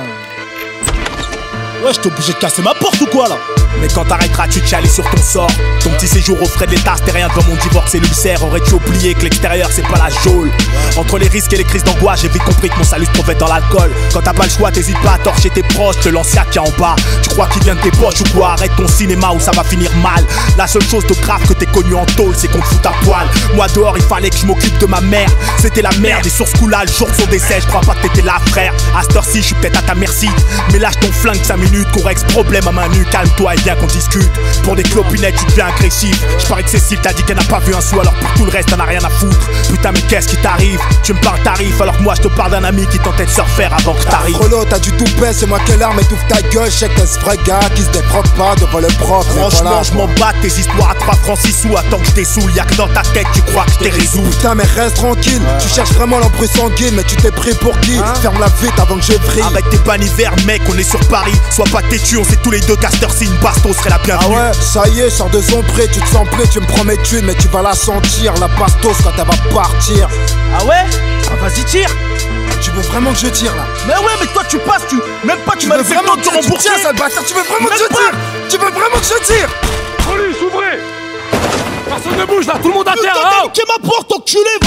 Ouais, je t'ai obligé de casser ma porte ou quoi là? Mais quand t'arrêteras-tu de chialer sur ton sort? Ton petit séjour aux frais de l'État, c'était rien devant mon divorce et l'ulcère. Aurais-tu oublié que l'extérieur c'est pas la geôle? Entre les risques et les crises d'angoisse, j'ai vite compris que mon salut se trouvait dans l'alcool. Quand t'as pas le choix, t'hésites pas à torcher tes proches, te lancer à qui en bas. Tu crois qu'il vient de tes poches ou quoi? Arrête ton cinéma ou ça va finir mal. La seule chose de grave que t'es connu en tôle, c'est qu'on te fout à poil. Moi dehors, il fallait que je m'occupe de ma mère. C'était la merde, des sources coulent le jour de son décès. Je crois pas que t'étais là, frère. À cette heure-ci, je suis peut-être à ta merci. Mais lâche ton flingue 5 minutes, qu'on règle ce problème à main nue. Calme-toi et viens qu'on discute. Pour des clopinettes, tu deviens agressif. Je parie que Cécile t'a dit qu'elle n'a pas vu un sou, alors pour tout le reste, t'en as rien à foutre. Putain, mais qu'est-ce qui t'arrive? Tu me parles tarif, alors que moi je te parle d'un ami qui tentait de se refaire avant que t'arrives. Frollo, t'as du toupet, c'est moi quelle arme, étouffe ta gueule. Je sais que t'es ce vrai gars qui se défroque pas devant le prof. Franchement, voilà, je m'en bats tes histoires à 3 francs 6 sous. Attends que je t'essoule, y'a que dans ta tête, tu crois que je t'ai résolu. Putain, mais reste tranquille, tu cherches vraiment l'embrouille sanguine, mais tu t'es pris pour qui? Ferme-la vite avant que je brille. Avec tes banivers, mec, on est sur Paris. Sois pas têtu, on sait tous les deux qu'Aster si une baston serait la bienvenue. Ah ouais, ça y est, sors de son pré, tu te sens plus, tu me prends mes thunes, mais tu vas la sentir, la bastos quand elle va partir. Ah ouais? Ah vas-y, tire. Tu veux vraiment que je tire là? Mais ouais, mais toi tu passes, même pas, tu veux vraiment que je tire, sale bâtard, tu veux vraiment que je tire? Tu veux vraiment que je tire? Police, ouvrez! Personne ne bouge là, tout le monde à terre! T'as niqué ma porte, enculé!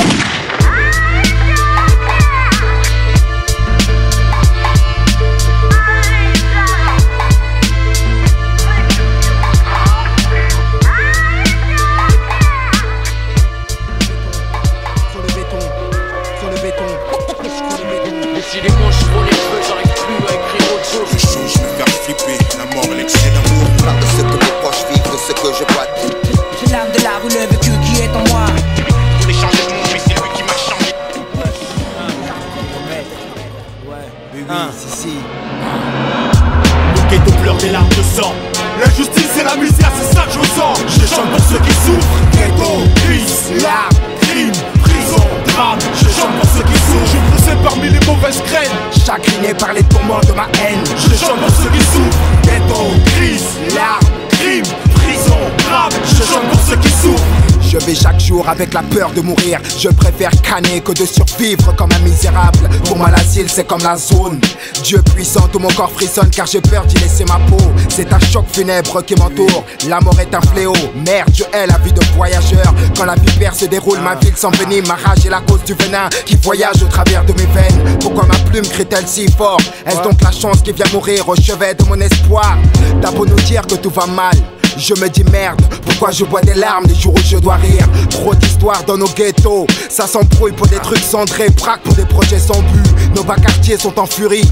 des larmes de sang. L'injustice et la misère, c'est ça que je ressens. Je chante pour ceux qui souffrent. Ghetto, crise, larmes, crime, prison, drame. Je chante pour ceux qui souffrent. Je suis poussé parmi les mauvaises graines, chagriné par les tourments de ma haine. Je chante pour ceux qui souffrent. Ghetto, crise, larmes, crime, prison, drame. Je chante pour ceux qui souffrent. Je vais chaque jour avec la peur de mourir. Je préfère canner que de survivre comme un misérable. Pour moi l'asile c'est comme la zone. Dieu puissant, tout mon corps frissonne car j'ai peur d'y laisser ma peau. C'est un choc funèbre qui m'entoure. La mort est un fléau. Merde, je hais la vie de voyageur. Quand la vipère se déroule, ma ville s'envenime. Ma rage est la cause du venin qui voyage au travers de mes veines. Pourquoi ma plume crie-t-elle si fort? Est-ce donc la chance qui vient mourir au chevet de mon espoir? T'as beau nous dire que tout va mal, je me dis merde, pourquoi je bois des larmes les jours où je dois rire? Trop d'histoires dans nos ghettos, ça s'embrouille pour des trucs cendrés, braque pour des projets sans but. Nos bas quartiers sont en furie.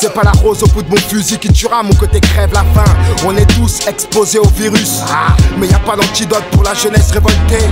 C'est pas la rose au bout de mon fusil qui tuera, mon côté crève la faim. On est tous exposés au virus, mais y a pas d'antidote pour la jeunesse révoltée.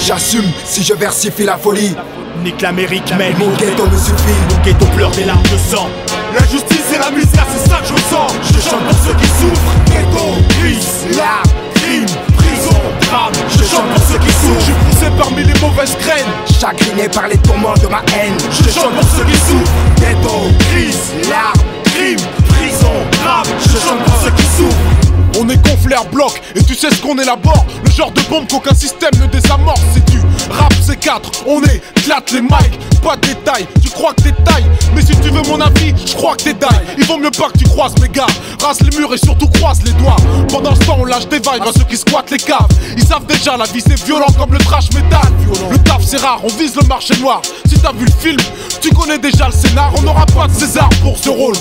J'assume si je versifie la folie. Nique l'Amérique, mais mon ghetto me suffit. Mon ghetto pleure des larmes de sang. L'injustice et la misère, c'est ça que je ressens. Je chante pour ceux qui souffrent. Ghetto, crise, larmes, crime, prison, drame. Je chante pour ceux qui souffrent. je suis poussé parmi les mauvaises graines, Chagriné par les tourments de ma haine. Je chante pour ceux qui souffrent. Ghetto, crise, larmes, crime, prison, drame. Je chante pour ceux qui souffrent. on est conflère bloc, et tu sais ce qu'on élabore. Le genre de bombe qu'aucun système ne désamorce. C'est du rap C4, on éclate les mics. Pas de détails, tu crois que t'es taille, mais si tu veux mon avis, je crois que t'es daille. Il vaut mieux pas que tu croises mes gars, rase les murs et surtout croise les doigts. Pendant ce temps on lâche des vibes à ceux qui squattent les caves. Ils savent déjà la vie c'est violent comme le trash metal. Le taf c'est rare, on vise le marché noir. Si t'as vu le film, tu connais déjà le scénar. On n'aura pas de César pour ce rôle.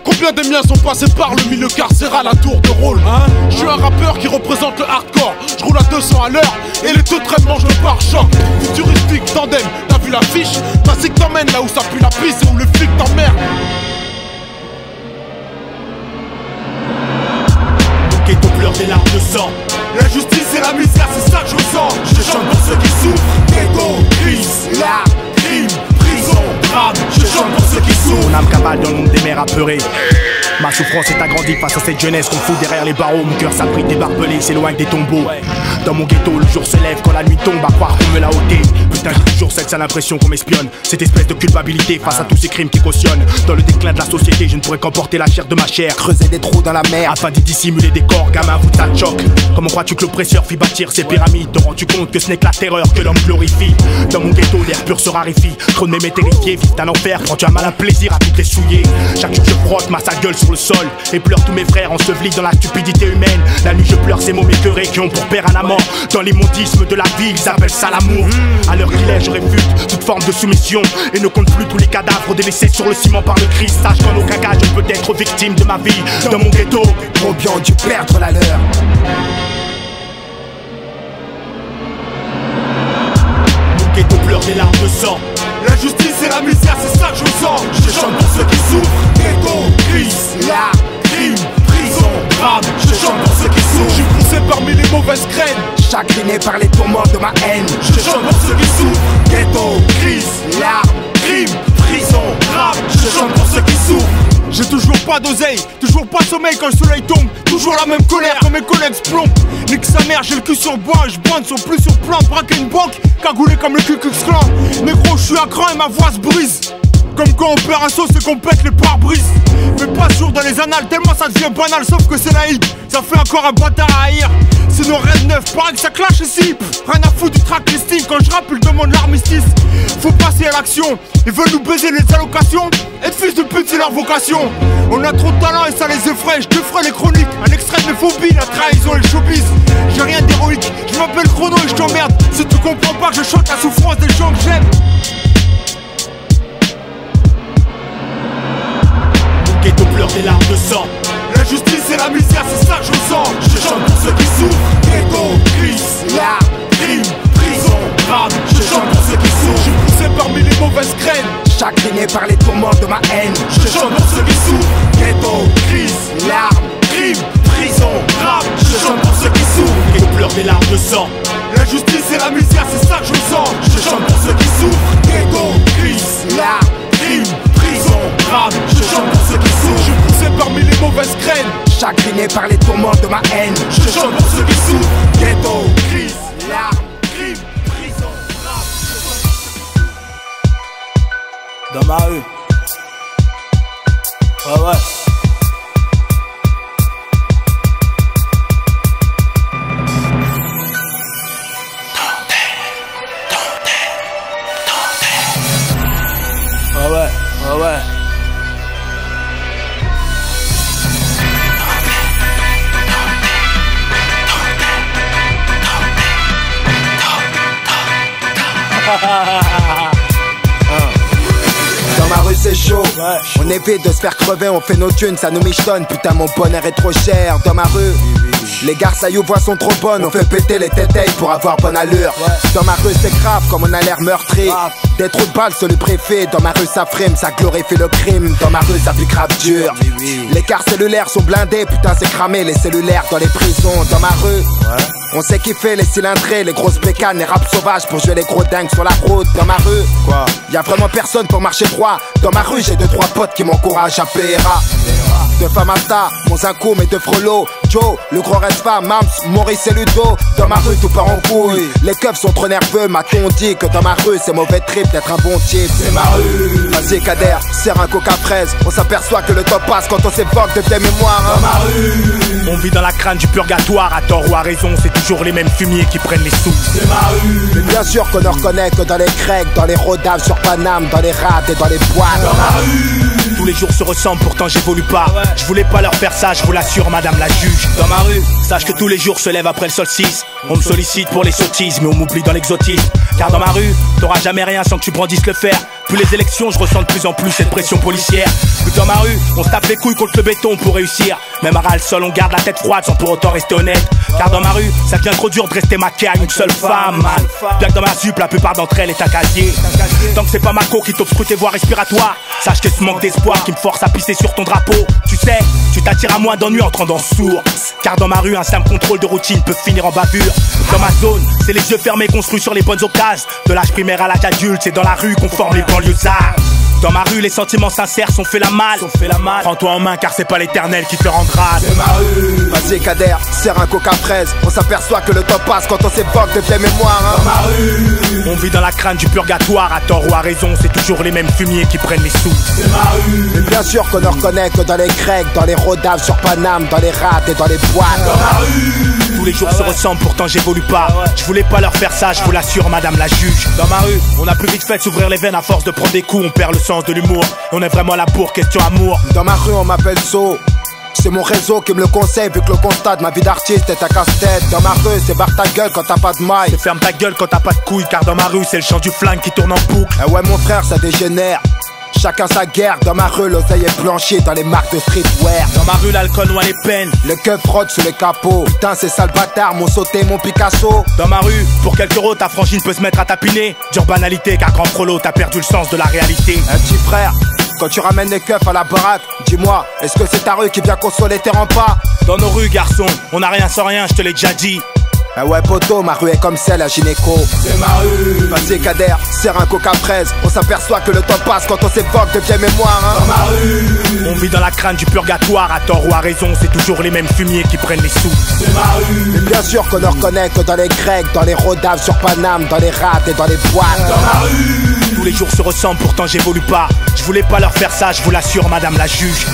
Combien des miens sont passés par le milieu carcéral à tour de rôle, hein? Je suis un rappeur qui représente le hardcore. Je roule à 200 à l'heure et les deux traînes mangent le pare-choc. Futuristique, tandem, t'as vu l'affiche? Basique t'emmène là où ça pue la pisse et où le flic t'emmerde. Mon ghetto pleure des larmes de sang. L'injustice et la misère, c'est ça que je ressens. Je chante pour ceux qui souffrent. Ghetto, crise, larmes, crime, prison, drame. Je chante pour ceux qui souffrent. Mon âme cabale dans le monde des mers apeurées. Ma souffrance est agrandie face à cette jeunesse qu'on fout derrière les barreaux. Mon cœur s'abrite des barbelés, s'éloigne des tombeaux. Dans mon ghetto, le jour se lève quand la nuit tombe, à croire qu'on me l'a ôté. Putain, j'ai toujours cette sale impression qu'on m'espionne. Cette espèce de culpabilité face à tous ces crimes qui cautionnent. Dans le déclin de la société, je ne pourrais qu'emporter la chair de ma chair. Creuser des trous dans la mer afin d'y dissimuler des corps, gamin, vous ça te choque. Comment crois-tu que l'oppresseur fit bâtir ces pyramides? Te rends-tu compte que ce n'est que la terreur que l'homme glorifie? Dans mon ghetto, l'air pur se raréfie. Trop de mémés terrifiés, vivent un enfer. Prends-tu un malin plaisir à toutes les souiller? Chaque jour je frotte ma sale gueule sur le sol et pleure tous mes frères ensevelis dans la stupidité humaine. La nuit je pleure ces mots écœurés qui ont pour père un amant. Dans l'immondice de la vie, ils appellent ça l'amour. À l'heure qu'il est, je réfute toute forme de soumission et ne compte plus tous les cadavres délaissés sur le ciment par le Christ. Sache qu'en aucun cas je peux être victime de ma vie. Dans mon ghetto, trop bien dû perdre la leur. Mon ghetto pleure des larmes de sang. L'injustice et la misère, c'est ça que je ressens. Je chante pour ceux qui souffrent. Ghetto, crise, larmes, crime, prison, drame. Je chante pour ceux qui souffrent. Je suis poussé parmi les mauvaises graines, chagriné par les tourments de ma haine. Je chante pour ceux qui souffrent. Ghetto, crise, larmes, crime, prison, drame. Je chante pour ceux qui souffrent. j'ai toujours pas d'oseille, toujours pas sommeil quand le soleil tombe. Toujours la même colère quand mes collègues se plombent. Nique sa mère, j'ai le cul sur bois, je bande, sont plus sur plan de braquer une banque, cagoulé comme le Ku Klux Klan. Négro, je suis à cran et ma voix se brise. Comme quand on perd un saut, c'est qu'on pète les pare-brises. Fais pas sourd dans les annales, tellement ça devient banal, sauf que c'est naïf. Ça fait encore un bâtard à haïr. C'est nos rêves neufs, pareil que ça clash ici. Rien à foutre du track listing, quand je rappe, ils demandent l'armistice. Faut passer à l'action, ils veulent nous baiser les allocations. Être fils de pute, c'est leur vocation. On a trop de talent et ça les effraie, je te ferai les chroniques. Un extrait de mes phobies, la trahison et le showbiz. J'ai rien d'héroïque, je m'appelle Chrono et je t'emmerde. Si tu comprends pas que je chante la souffrance des gens que j'aime. Ghetto pleure des larmes de sang. L'injustice et la misère, c'est ça que je ressens. Je chante pour ceux qui souffrent. Ghetto, crise, larmes, crime, prison, drame. Je chante pour ceux qui souffrent. Je suis poussé parmi les mauvaises graines, chagriné par les tourments de ma haine. Je chante pour ceux qui souffrent. Ghetto, crise, larmes, crime, prison, drame. Je chante pour ceux qui souffrent. Ghetto pleure des larmes de sang. L'injustice et la misère, c'est ça que je ressens. Je chante pour ceux qui souffrent. Ghetto, crise, larmes, crime, prison, drame. Je chante pour ceux qui souffrent. je suis poussé parmi les mauvaises graines, chagriné par les tourments de ma haine. Je chante pour ceux qui souffrent. Ghetto, crise, larmes, crime, prison, rap. Dans ma rue. Ouais, ouais. Ah ouais, ah ouais. Dans ma rue c'est chaud, on évite de se faire crever, on fait nos thunes, ça nous michetonne. Putain mon bonheur est trop cher. Dans ma rue, les garçailles aux voix sont trop bonnes, on fait péter les tétailles pour avoir bonne allure. Dans ma rue c'est grave comme on a l'air meurtri. Des trous de balles sur le préfet. Dans ma rue ça frime, ça glorifie le crime. Dans ma rue ça fait grave dur. Les cars cellulaires sont blindés, putain c'est cramé les cellulaires dans les prisons. Dans ma rue, on sait kiffer les cylindrés, les grosses bécanes, les raps sauvages pour jouer les gros dingues sur la route. Dans ma rue, y'a vraiment personne pour marcher droit. Dans ma rue j'ai 2-3 potes qui m'encouragent à PRA. De Famasta, mon Zincoum et de Frollo, Joe, le gros Respa, Mams, Maurice et Ludo. Dans ma rue tout part en couille, les keufs sont trop nerveux. M'a-t-on dit que dans ma rue c'est mauvais trip d'être un bon type. C'est ma rue. Vas-y Kader, serre un coca fraise. On s'aperçoit que le top passe quand on s'évoque de tes mémoires. Dans ma rue, on vit dans la crainte du purgatoire. À tort ou à raison, c'est toujours les mêmes fumiers qui prennent les sous. C'est ma rue. Mais bien sûr qu'on ne reconnaît que dans les creeks, dans les rodaves sur Paname, dans les rats et dans les boîtes. Dans ma rue, tous les jours se ressemblent, pourtant j'évolue pas. Je voulais pas leur faire ça, je vous l'assure, madame la juge. Dans ma rue, sache que tous les jours se lève après le solstice. On me sollicite pour les sottises, mais on m'oublie dans l'exotisme. Car dans ma rue, t'auras jamais rien sans que tu brandisses le fer. Plus les élections, je ressens de plus en plus cette pression policière. Plus dans ma rue, on se tape les couilles contre le béton pour réussir. Même à ras le sol, on garde la tête froide sans pour autant rester honnête. Car dans ma rue, ça devient trop dur de rester maqué à une seule femme, man. Bien que dans ma zup, la plupart d'entre elles est un casier. Tant que c'est pas ma co qui t'obstrue tes voies respiratoires, sache que ce manque d'espoir qui me force à pisser sur ton drapeau. Tu sais, tu t'attires à moins d'ennuis en te rendant sourd. Car dans ma rue, un simple contrôle de routine peut finir en bavure. Dans ma zone, c'est les yeux fermés construits sur les bonnes occasions. De l'âge primaire à l'âge adulte, c'est dans la rue qu'on forme les banlieusards. Dans ma rue, les sentiments sincères sont fait la malle. Prends-toi en main car c'est pas l'éternel qui te rendra. C'est ma rue. Vas-y Kader, serre un coca fraise. On s'aperçoit que le top passe quand on s'évoque de tes mémoires. Dans ma rue, on vit dans la crainte du purgatoire. À tort ou à raison, c'est toujours les mêmes fumiers qui prennent les sous. C'est ma rue. Mais bien sûr qu'on ne reconnaît que dans les grecs, dans les rodaves sur Paname, dans les rats et dans les boîtes. Dans ma rue, tous les jours se ressemblent, pourtant j'évolue pas. Je voulais pas leur faire ça, je vous l'assure, madame la juge. Dans ma rue, on a plus vite fait de s'ouvrir les veines à force de prendre des coups. On perd le sens de l'humour. On est vraiment là pour question amour. Dans ma rue, on m'appelle So. C'est mon réseau qui me le conseille, vu que le constat de ma vie d'artiste est un casse-tête. Dans ma rue, c'est barre ta gueule quand t'as pas de maille. C'est ferme ta gueule quand t'as pas de couilles, car dans ma rue, c'est le chant du flingue qui tourne en boucle. Eh ouais, mon frère, ça dégénère. Chacun sa guerre, dans ma rue l'oseille est blanchi dans les marques de streetwear. Dans ma rue l'alcool noie les peines, le keuf fraude sous les capots. Putain c'est sale bâtard, mon sauté, mon Picasso. Dans ma rue, pour quelques euros ta frangine peut se mettre à tapiner. Dure banalité car grand frollo t'as perdu le sens de la réalité. Un petit frère, quand tu ramènes les keufs à la baraque, dis-moi, est-ce que c'est ta rue qui vient consoler tes remparts? Dans nos rues garçon, on a rien sans rien, je te l'ai déjà dit. Ah ouais poto, ma rue est comme celle à gynéco. C'est ma rue. Vas-y Kader, serre un coca fraise. On s'aperçoit que le temps passe quand on s'évoque de vieilles mémoires. Dans ma rue, on vit dans la crainte du purgatoire. À tort ou à raison, c'est toujours les mêmes fumiers qui prennent les sous. C'est ma rue. Mais bien sûr qu'on ne reconnaît que dans les grecs, dans les rodaves sur Paname, dans les rats et dans les boîtes. Dans ma rue, tous les jours se ressemblent, pourtant j'évolue pas. Je voulais pas leur faire ça, je vous l'assure, madame la juge.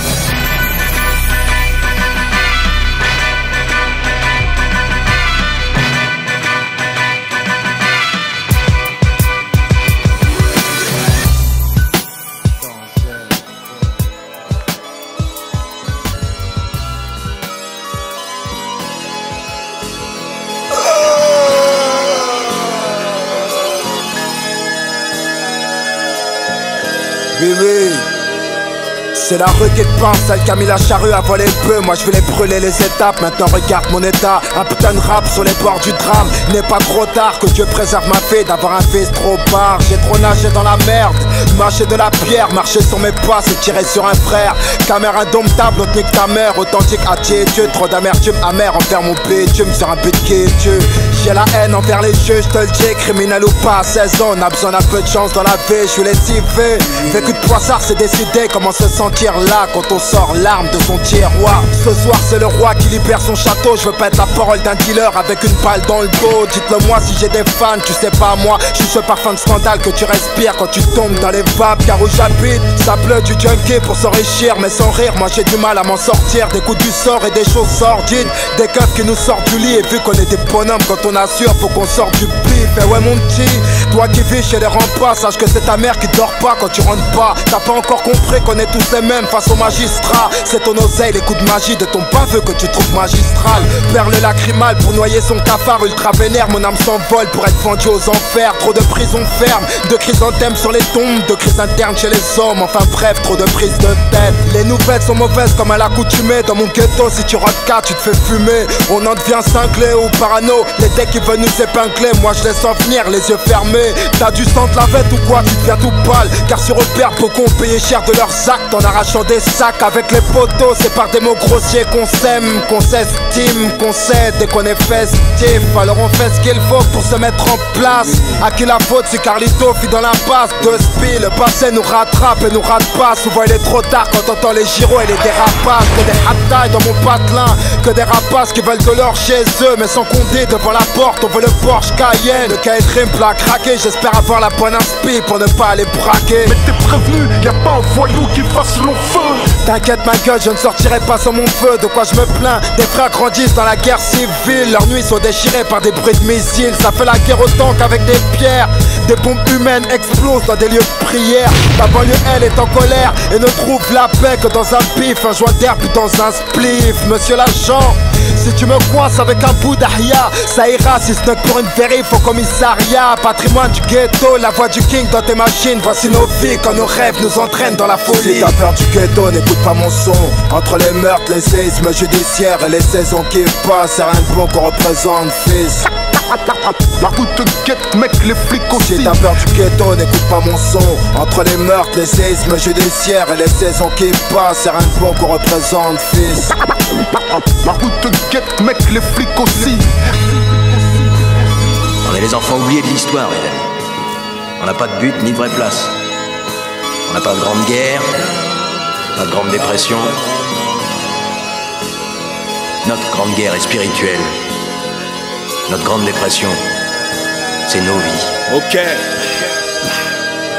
Oui, c'est la rue qui te pense, celle qui a mis la charrue à voler le peu. Moi je voulais brûler les étapes, maintenant regarde mon état. Un putain de rap sur les bords du drame. N'est pas trop tard, que Dieu préserve ma fille d'avoir un fils trop bar. J'ai trop nagé dans la merde, mâché de la pierre, marché sur mes pas, c'est tirer sur un frère. Caméra indomptable, l'autre nique ta mère. Authentique à Dieu, trop d'amertume amère envers mon bitume sur un but qui est Dieu. J'ai la haine envers les jeux, je te le dis, criminel ou pas, à 16 ans, on a besoin d'un peu de chance dans la vie, je suis lessivé. Vécu de poissard, c'est décidé, comment se sentir tire là quand on sort l'arme de son tiroir. Ce soir c'est le roi qui libère son château. Je veux pas être la parole d'un dealer avec une balle dans le dos. Dites-le moi si j'ai des fans, tu sais pas moi. Je suis ce parfum de scandale que tu respires quand tu tombes dans les vapes. Car où j'habite, ça pleut du junkie pour s'enrichir. Mais sans rire, moi j'ai du mal à m'en sortir. Des coups du sort et des choses sordides. Des keufs qui nous sortent du lit. Et vu qu'on est des bonhommes, quand on assure, faut qu'on sorte du pif. Et ouais mon petit, toi qui vis chez les remparts, sache que c'est ta mère qui dort pas quand tu rentres pas. T'as pas encore compris qu'on est tous les mêmes face au magistrat. C'est ton oseille, les coups de magie de ton baveux que tu trouves magistral. Perle lacrymale pour noyer son cafard ultra vénère. Mon âme s'envole pour être vendu aux enfers. Trop de prisons fermes, de chrysanthèmes sur les tombes, de crises internes chez les hommes. Enfin bref, trop de prises de tête. Les nouvelles sont mauvaises comme à l'accoutumée. Dans mon ghetto, si tu rates 4, tu te fais fumer. On en devient cinglé ou parano. Les decks qui veulent nous épingler, moi je laisse en venir les yeux fermés. T'as du sang de la vête ou quoi, tu deviens tout pâle. Car sur repère, beaucoup ont payé cher de leurs actes en arrachant des sacs avec les poteaux. C'est par des mots grossiers qu'on s'aime, qu'on s'estime, qu'on cède et qu'on est festif. Alors on fait ce qu'il faut pour se mettre en place. À qui la faute si Carlito fit dans l'impasse de spi. Le passé nous rattrape et nous rate pas. Souvent il est trop tard quand on entend les gyros et les dérapages. Que des haptailles dans mon patelin, que des rapaces qui veulent de l'or chez eux. Mais sans compter devant la porte, on veut le Porsche Cayenne. Le cahier de rime plat craqué, j'espère avoir la bonne inspi pour ne pas aller braquer. Mais t'es prévenu, y'a pas un voyou qui fasse long feu. T'inquiète ma gueule, je ne sortirai pas sans mon feu. De quoi je me plains, des frères grandissent dans la guerre civile. Leurs nuits sont déchirées par des bruits de missiles. Ça fait la guerre autant qu'avec des pierres. Des bombes humaines explosent dans des lieux de prière. La banlieue elle est en colère et ne trouve la paix que dans un bif. Un joint d'herbe dans un spliff. Monsieur l'agent, si tu me coinces avec un bout d'ahia, ça ira si ce n'est que pour une vérif au commissariat. Patrimoine du ghetto, la voix du king dans tes machines. Voici nos vies quand nos rêves nous entraînent dans la folie. Si t'as peur du ghetto, n'écoute pas mon son. Entre les meurtres, les séismes judiciaires et les saisons qui passent, c'est rien de bon qu'on représente, fils. La route te guette, mec, les flics aussi. Si t'as peur du ghetto, n'écoute pas mon son. Entre les meurtres, les séismes judiciaires et les saisons qui passent, c'est rien de bon qu'on représente, fils. La route te guette, mec, les flics aussi. On est les enfants oubliés de l'histoire, les amis. On n'a pas de but ni de vraie place. On n'a pas de grande guerre, pas de grande dépression. Notre grande guerre est spirituelle. Notre grande dépression, c'est nos vies. Ok.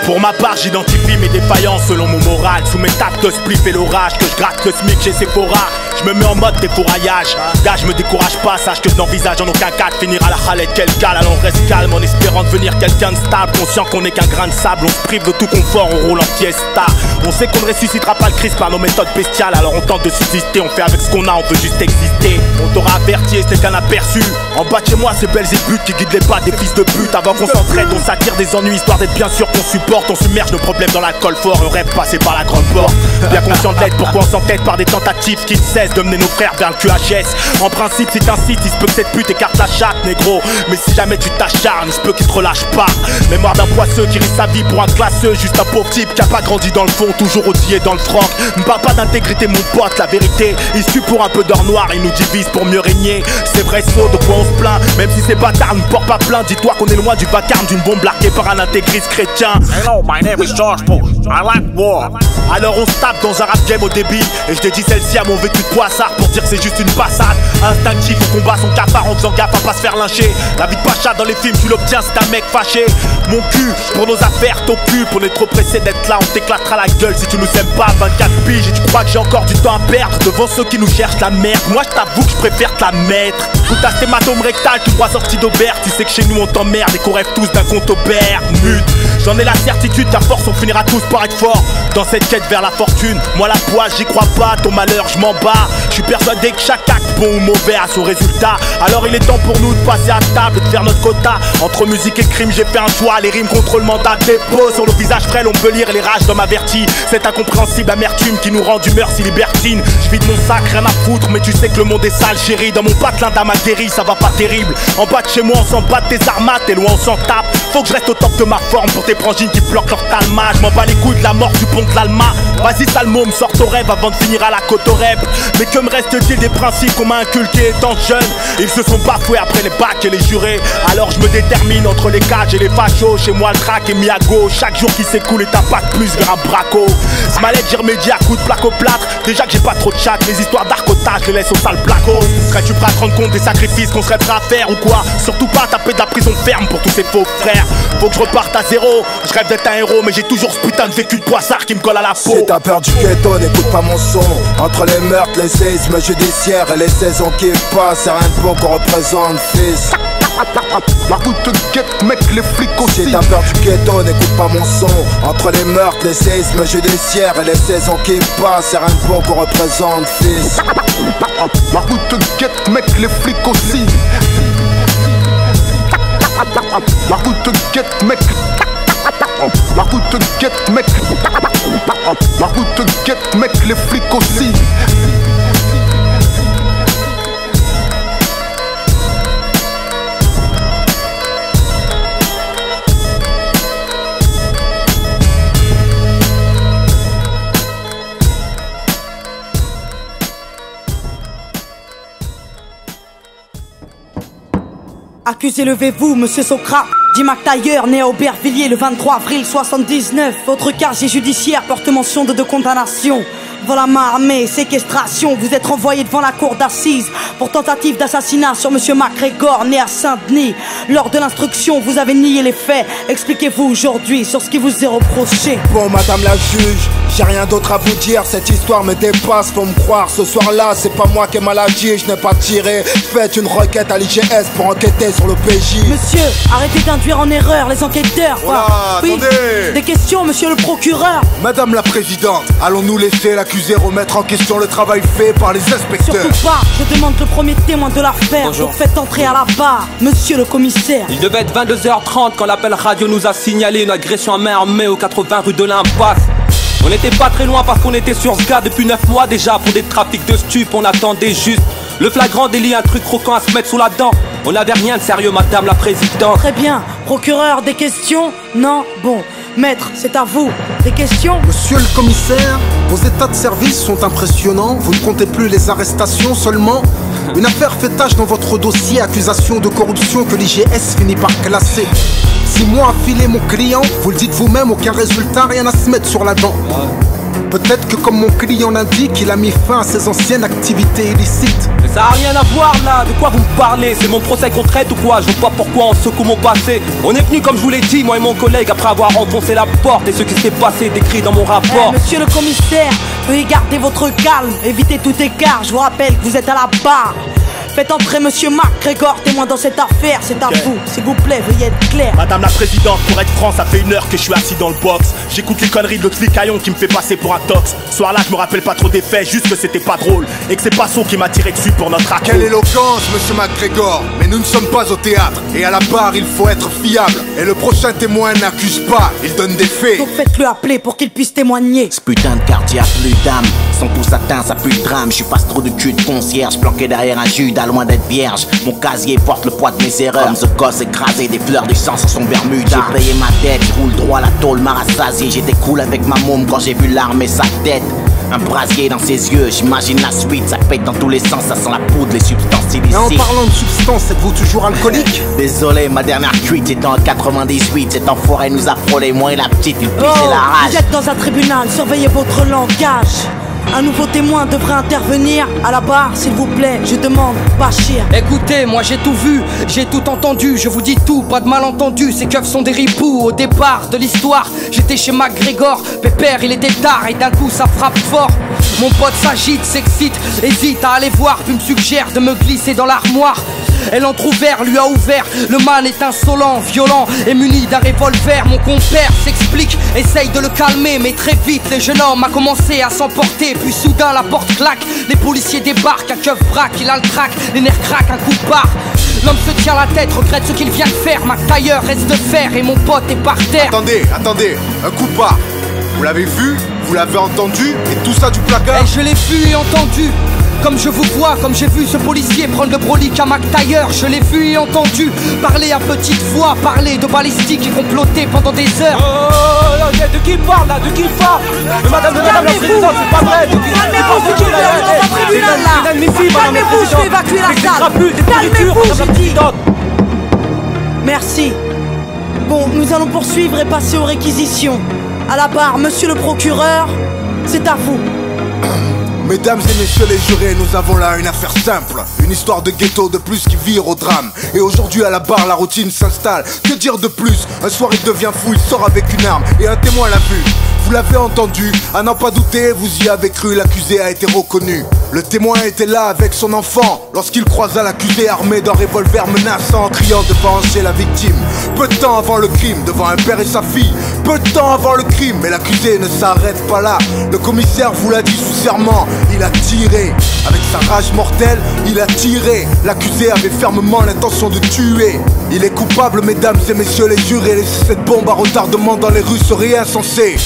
Pour ma part, j'identifie mes défaillances selon mon moral. Sous mes tapes de spliff et l'orage, que je gratte que SMIC chez Sephora. Je me mets en mode défouraillage. Gars, je me décourage pas, sache que je n'envisage en aucun cas de finir à la halette quel cale. Alors on reste calme en espérant devenir quelqu'un de stable. Conscient qu'on n'est qu'un grain de sable, on se prive de tout confort, on roule en fiesta. On sait qu'on ne ressuscitera pas le Christ par nos méthodes bestiales. Alors on tente de subsister, on fait avec ce qu'on a, on veut juste exister. On t'aura averti et c'était qu'un aperçu. En bas de chez moi, c'est Belzébuth qui guide les pas des fils de pute. Avant qu'on s'entraide, on s'attire des ennuis, histoire d'être bien sûr qu'on supporte. On submerge nos problèmes dans l'alcool fort, un rêve passé par la grande porte. Bien conscient de l'aide, pourquoi on s'entête par des tentatives qui ne cessent de mener nos frères vers le QHS. En principe, si t'incites, il se peut que cette pute écarte la chatte, négro. Mais si jamais tu t'acharnes, il se peut qu'il te relâche pas. Mémoire d'un poisseux qui risque sa vie pour un classeux. Juste un pauvre type qui a pas grandi dans le fond, toujours outillé dans le froc. Ne parle pas d'intégrité, mon pote, la vérité. Il suit pour un peu d'or noir, il nous divise pour mieux régner. C'est vrai, c'est faux, de quoi on se plaint. Même si ces bâtards ne portent pas plainte, dis-toi qu'on est loin du vacarme d'une bombe larguée par un intégriste chrétien. Hello, my name is George Bush. I like war. Alors on se tape dans un rap game au débit. Et je dédie celle-ci à mon vécu de poissard pour dire que c'est juste une passade. Instinctif, on combat son cafard en faisant gaffe à pas se faire lyncher. La vie de Pacha dans les films, tu l'obtiens, c'est un mec fâché. Mon cul, pour nos affaires, t'occupe. On est trop pressé d'être là, on t'éclatera la gueule si tu nous aimes pas. 24 piges et tu crois que j'ai encore du temps à perdre devant ceux qui nous cherchent la merde. Moi je t'avoue que je préfère te la mettre. Tout à cet hématome rectal, tout droit sorti d'Aubert. Tu sais que chez nous on t'emmerde et qu'on rêve tous d'un compte Aubert. Mute, j'en ai la certitude qu'à force on finira tous par être fort dans cette quête vers la fortune. Moi la poisse j'y crois pas, ton malheur je m'en bats. Je suis persuadé que chaque acte bon ou mauvais a son résultat. Alors il est temps pour nous de passer à table et de faire notre quota. Entre musique et crime j'ai fait un choix. Les rimes contre le mandat de dépôt. Sur nos visages frêles on peut lire les rages d'hommes avertis. Cette incompréhensible amertume qui nous rend d'humeur si libertine. Je vide mon sac, rien à foutre, mais tu sais que le monde est sale chérie. Dans mon patelin d'âme guéri, ça va pas terrible. En bas de chez moi on s'en bat des armates. Et loin on s'en tape. faut que je reste au top de ma forme pour tes frangines qui bloquent leur talma. Je m'en bats les couilles de la mort du pont de l'Alma. Vas-y Salmo, me sors ton rêve avant de finir à la côte au rep. Mais que me reste-t-il des principes qu'on m'a inculqués étant jeune? Ils se sont bafoués après les bacs et les jurés. Alors je me détermine entre les cages et les fachos. Chez moi le crack est mis à gauche. Chaque jour qui s'écoule est un pas de plus vers un braco. Ce mal-être j'ai remédié à coups de plaque au plâtre. Déjà que j'ai pas trop de chat, les histoires d'arcotage les laisse au sale placo. Serais-tu prêt à te rendre compte des sacrifices qu'on serait prêt à faire ou quoi? Surtout pas taper de la prison ferme pour tous ces faux frères. Faut que je reparte à zéro. Je rêve d'être un héros mais j'ai toujours ce putain de vécu de poissard qui me colle à la peau. Si t'as peur du ghetto, n'écoute pas mon son. Entre les meurtres, les séismes judiciaires et les saisons qui passent, c'est rien de bon qu'on représente, fils. La route te guette, mec, les flics aussi. Si t'as peur du ghetto, n'écoute pas mon son. Entre les meurtres, les séismes judiciaires et les saisons qui passent, c'est rien de bon qu'on représente, fils. La route te guette, mec, les flics aussi. La route te guette, mec. La route te guette, mec. La route te guette, mec, les flics aussi. Accusé, levez-vous, monsieur Socrate. Jim McTayer, né à Aubervilliers le 23 avril 79. Votre casier judiciaire porte mention de 2 condamnations. Vol à main armée, séquestration. Vous êtes renvoyé devant la cour d'assises pour tentative d'assassinat sur monsieur MacGregor, né à Saint-Denis. Lors de l'instruction, vous avez nié les faits. Expliquez-vous aujourd'hui sur ce qui vous est reproché. Bon, madame la juge, j'ai rien d'autre à vous dire. Cette histoire me dépasse, faut me croire. Ce soir-là, c'est pas moi qui ai mal agi, je n'ai pas tiré. Faites une requête à l'IGS pour enquêter sur le PJ. Monsieur, arrêtez d'induire en erreur les enquêteurs. Voilà, oui, attendez. des questions, monsieur le procureur. Madame la présidente, allons-nous laisser l'accusé remettre en question le travail fait par les inspecteurs? Surtout pas, je demande le premier témoin de l'affaire. Donc faites entrer à la barre, monsieur le commissaire. Il devait être 22h30 quand l'appel radio nous a signalé une agression à main armée au 80 rue de l'Impasse. On n'était pas très loin parce qu'on était sur ce gars depuis 9 mois déjà. Pour des trafics de stupes, on attendait juste le flagrant délit, un truc croquant à se mettre sous la dent. On n'avait rien de sérieux, madame la présidente. Très bien, procureur, des questions? Non? Bon, maître, c'est à vous. Des questions? Monsieur le commissaire, vos états de service sont impressionnants. Vous ne comptez plus les arrestations seulement. Une affaire fait tache dans votre dossier, accusation de corruption que l'IGS finit par classer. 6 mois à filer mon client, vous le dites vous-même, aucun résultat, rien à se mettre sur la dent. Peut-être que comme mon client l'indique, il a mis fin à ses anciennes activités illicites. Mais ça a rien à voir là, de quoi vous me parlez? C'est mon procès qu'on traite ou quoi? Je vois pas pourquoi on secoue mon passé. On est venu comme je vous l'ai dit, moi et mon collègue, après avoir enfoncé la porte. Et ce qui s'est passé est décrit dans mon rapport. Monsieur le commissaire, veuillez garder votre calme, évitez tout écart. Je vous rappelle que vous êtes à la barre. Faites entrer monsieur MacGregor, témoin dans cette affaire, c'est à vous. S'il vous plaît, veuillez être clair. Madame la présidente, pour être franc, ça fait 1 heure que je suis assis dans le box. J'écoute les conneries de l'autre flicaillon qui me fait passer pour un tox. Ce soir-là, je me rappelle pas trop des faits, juste que c'était pas drôle. Et que c'est Passo qui m'a tiré dessus pour notre accord. Quelle éloquence, monsieur MacGregor. Mais nous ne sommes pas au théâtre. Et à la barre, il faut être fiable. Et le prochain témoin n'accuse pas, il donne des faits. Donc faites-le appeler pour qu'il puisse témoigner. Ce putain de quartier a plus d'âme. Sont tous atteints, ça pue le drame. Je suis pas trop de cul de concierge, planqué derrière un Judas, loin d'être vierge. Mon casier porte le poids de mes erreurs. Comme ce gosse écrasé, des fleurs du sang sur son Bermuda. J'ai payé ma dette, je roule droit, la tôle m'a rassasié. J'étais cool avec ma môme quand j'ai vu l'arme et sa tête. Un brasier dans ses yeux, j'imagine la suite. Ça pète dans tous les sens, ça sent la poudre, les substances illicites. Mais en parlant de substances, êtes-vous toujours alcoolique? Désolé, ma dernière cuite c'était en 98. Cet enfoiré nous a frôlé, moi et la petite, il pissait la rage. Vous êtes dans un tribunal, surveillez votre langage. Un nouveau témoin devrait intervenir. À la barre, s'il vous plaît, je demande, Bachir. Écoutez, moi j'ai tout vu, j'ai tout entendu. Je vous dis tout, pas de malentendu. Ces keufs sont des ripoux. Au départ de l'histoire, j'étais chez MacGregor. Pépère, il était tard et d'un coup ça frappe fort. Mon pote s'agite, s'excite, hésite à aller voir, puis me suggère de me glisser dans l'armoire. Elle entrouvert, lui a ouvert. Le man est insolent, violent et muni d'un revolver. Mon compère s'explique, essaye de le calmer, mais très vite le jeune homme a commencé à s'emporter. Puis soudain la porte claque, les policiers débarquent. Un keuf braque, il a le trac, les nerfs craquent, un coup de barre. L'homme se tient la tête, regrette ce qu'il vient de faire. MacTayer reste de fer et mon pote est par terre. Attendez, un coup de barre. Vous l'avez vu, vous l'avez entendu, et tout ça du placard? Je l'ai vu et entendu. Comme je vous vois, comme j'ai vu ce policier prendre le brolic à McTayer, je l'ai vu et entendu parler à petite voix, parler de balistique et comploter pendant des heures. Oh, de qui il parle là? De qui il parle? Mais madame la présidente, c'est pas vrai. Calmez-vous, je vais dans un tribunal là. Calmez-vous, je vais évacuer la salle. Calmez-vous, merci. Bon, nous allons poursuivre et passer aux réquisitions. À la barre, monsieur le procureur, c'est à vous. Mesdames et messieurs les jurés, nous avons là une affaire simple. Une histoire de ghetto de plus qui vire au drame. Et aujourd'hui à la barre, la routine s'installe. Que dire de plus? Un soir il devient fou, il sort avec une arme et un témoin l'a vu. Vous l'avez entendu, à n'en pas douter, vous y avez cru, l'accusé a été reconnu. Le témoin était là avec son enfant lorsqu'il croisa l'accusé armé d'un revolver menaçant, criant de venger la victime. Peu de temps avant le crime, devant un père et sa fille. Peu de temps avant le crime, mais l'accusé ne s'arrête pas là. Le commissaire vous l'a dit sous serment, il a tiré. Avec sa rage mortelle, il a tiré. L'accusé avait fermement l'intention de tuer. Il est coupable, mesdames et messieurs les jurés. Laisser cette bombe à retardement dans les rues serait insensé.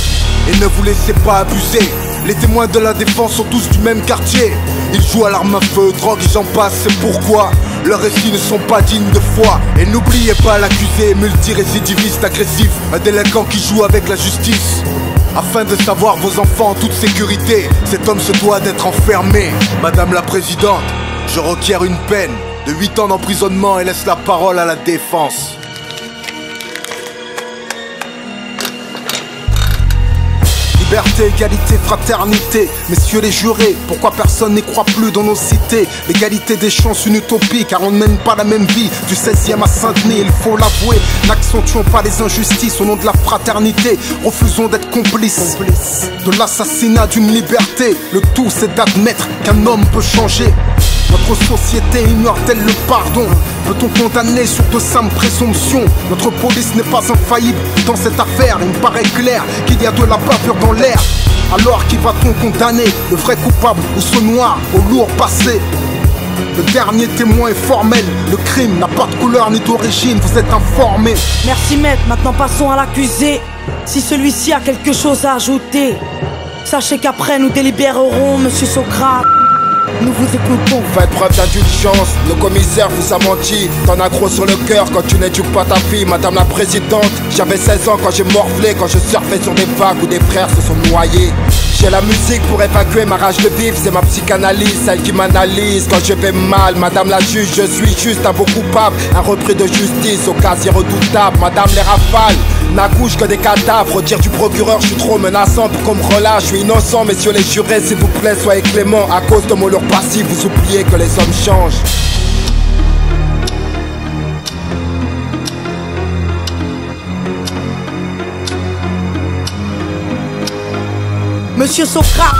Et ne vous laissez pas abuser. Les témoins de la défense sont tous du même quartier. Ils jouent à l'arme à feu, drogue et j'en passe, c'est pourquoi leurs récits ne sont pas dignes de foi. Et n'oubliez pas l'accusé, multirécidiviste agressif, un délinquant qui joue avec la justice. Afin de savoir vos enfants en toute sécurité, cet homme se doit d'être enfermé. Madame la présidente, je requiers une peine de 8 ans d'emprisonnement et laisse la parole à la défense. Liberté, égalité, fraternité, messieurs les jurés, pourquoi personne n'y croit plus dans nos cités? L'égalité des chances, une utopie, car on ne mène pas la même vie. Du 16e à Saint-Denis, il faut l'avouer, n'accentuons pas les injustices au nom de la fraternité. Refusons d'être complices de l'assassinat d'une liberté. Le tout c'est d'admettre qu'un homme peut changer. Notre société ignore-t-elle le pardon? Peut-on condamner sur de simples présomptions? Notre police n'est pas infaillible dans cette affaire. Il me paraît clair qu'il y a de la bavure dans l'air. Alors qui va-t-on condamner? Le vrai coupable ou ce noir au lourd passé? Le dernier témoin est formel. Le crime n'a pas de couleur ni d'origine, vous êtes informés. Merci maître, maintenant passons à l'accusé. Si celui-ci a quelque chose à ajouter, sachez qu'après nous délibérerons, monsieur Socrate. Nous vous écoutons. Faites preuve d'indulgence, le commissaire vous a menti. T'en as gros sur le cœur quand tu n'éduques pas ta fille, madame la présidente. J'avais 16 ans quand j'ai morflé, quand je surfais sur des vagues où des frères se sont noyés. J'ai la musique pour évacuer ma rage de vivre, c'est ma psychanalyse, celle qui m'analyse quand je vais mal. Madame la juge, je suis juste un beau coupable, un repris de justice au casier redoutable. Madame les rafales n'accouchent que des cadavres. Dire du procureur, je suis trop menaçant pour qu'on me relâche. Je suis innocent, messieurs les jurés, s'il vous plaît, soyez clément. À cause de mon lourd passif, vous oubliez que les hommes changent. Monsieur Socrate,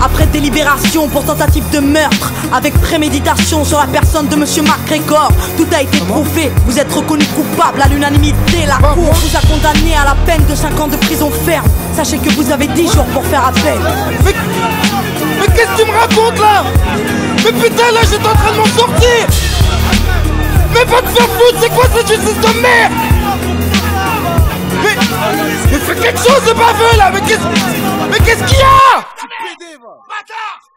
après délibération pour tentative de meurtre avec préméditation sur la personne de monsieur McGregor, tout a été prouvé. Vous êtes reconnu coupable à l'unanimité. La cour vous a condamné à la peine de 5 ans de prison ferme. Sachez que vous avez 10 jours pour faire appel. Mais qu'est-ce que tu me racontes là? Mais putain, là j'étais en train de m'en sortir. Mais va te faire foutre, c'est quoi cette justice de merde? Mais fais quelque chose de baveux là. Mais qu'est-ce qu'il y a? Bâtard!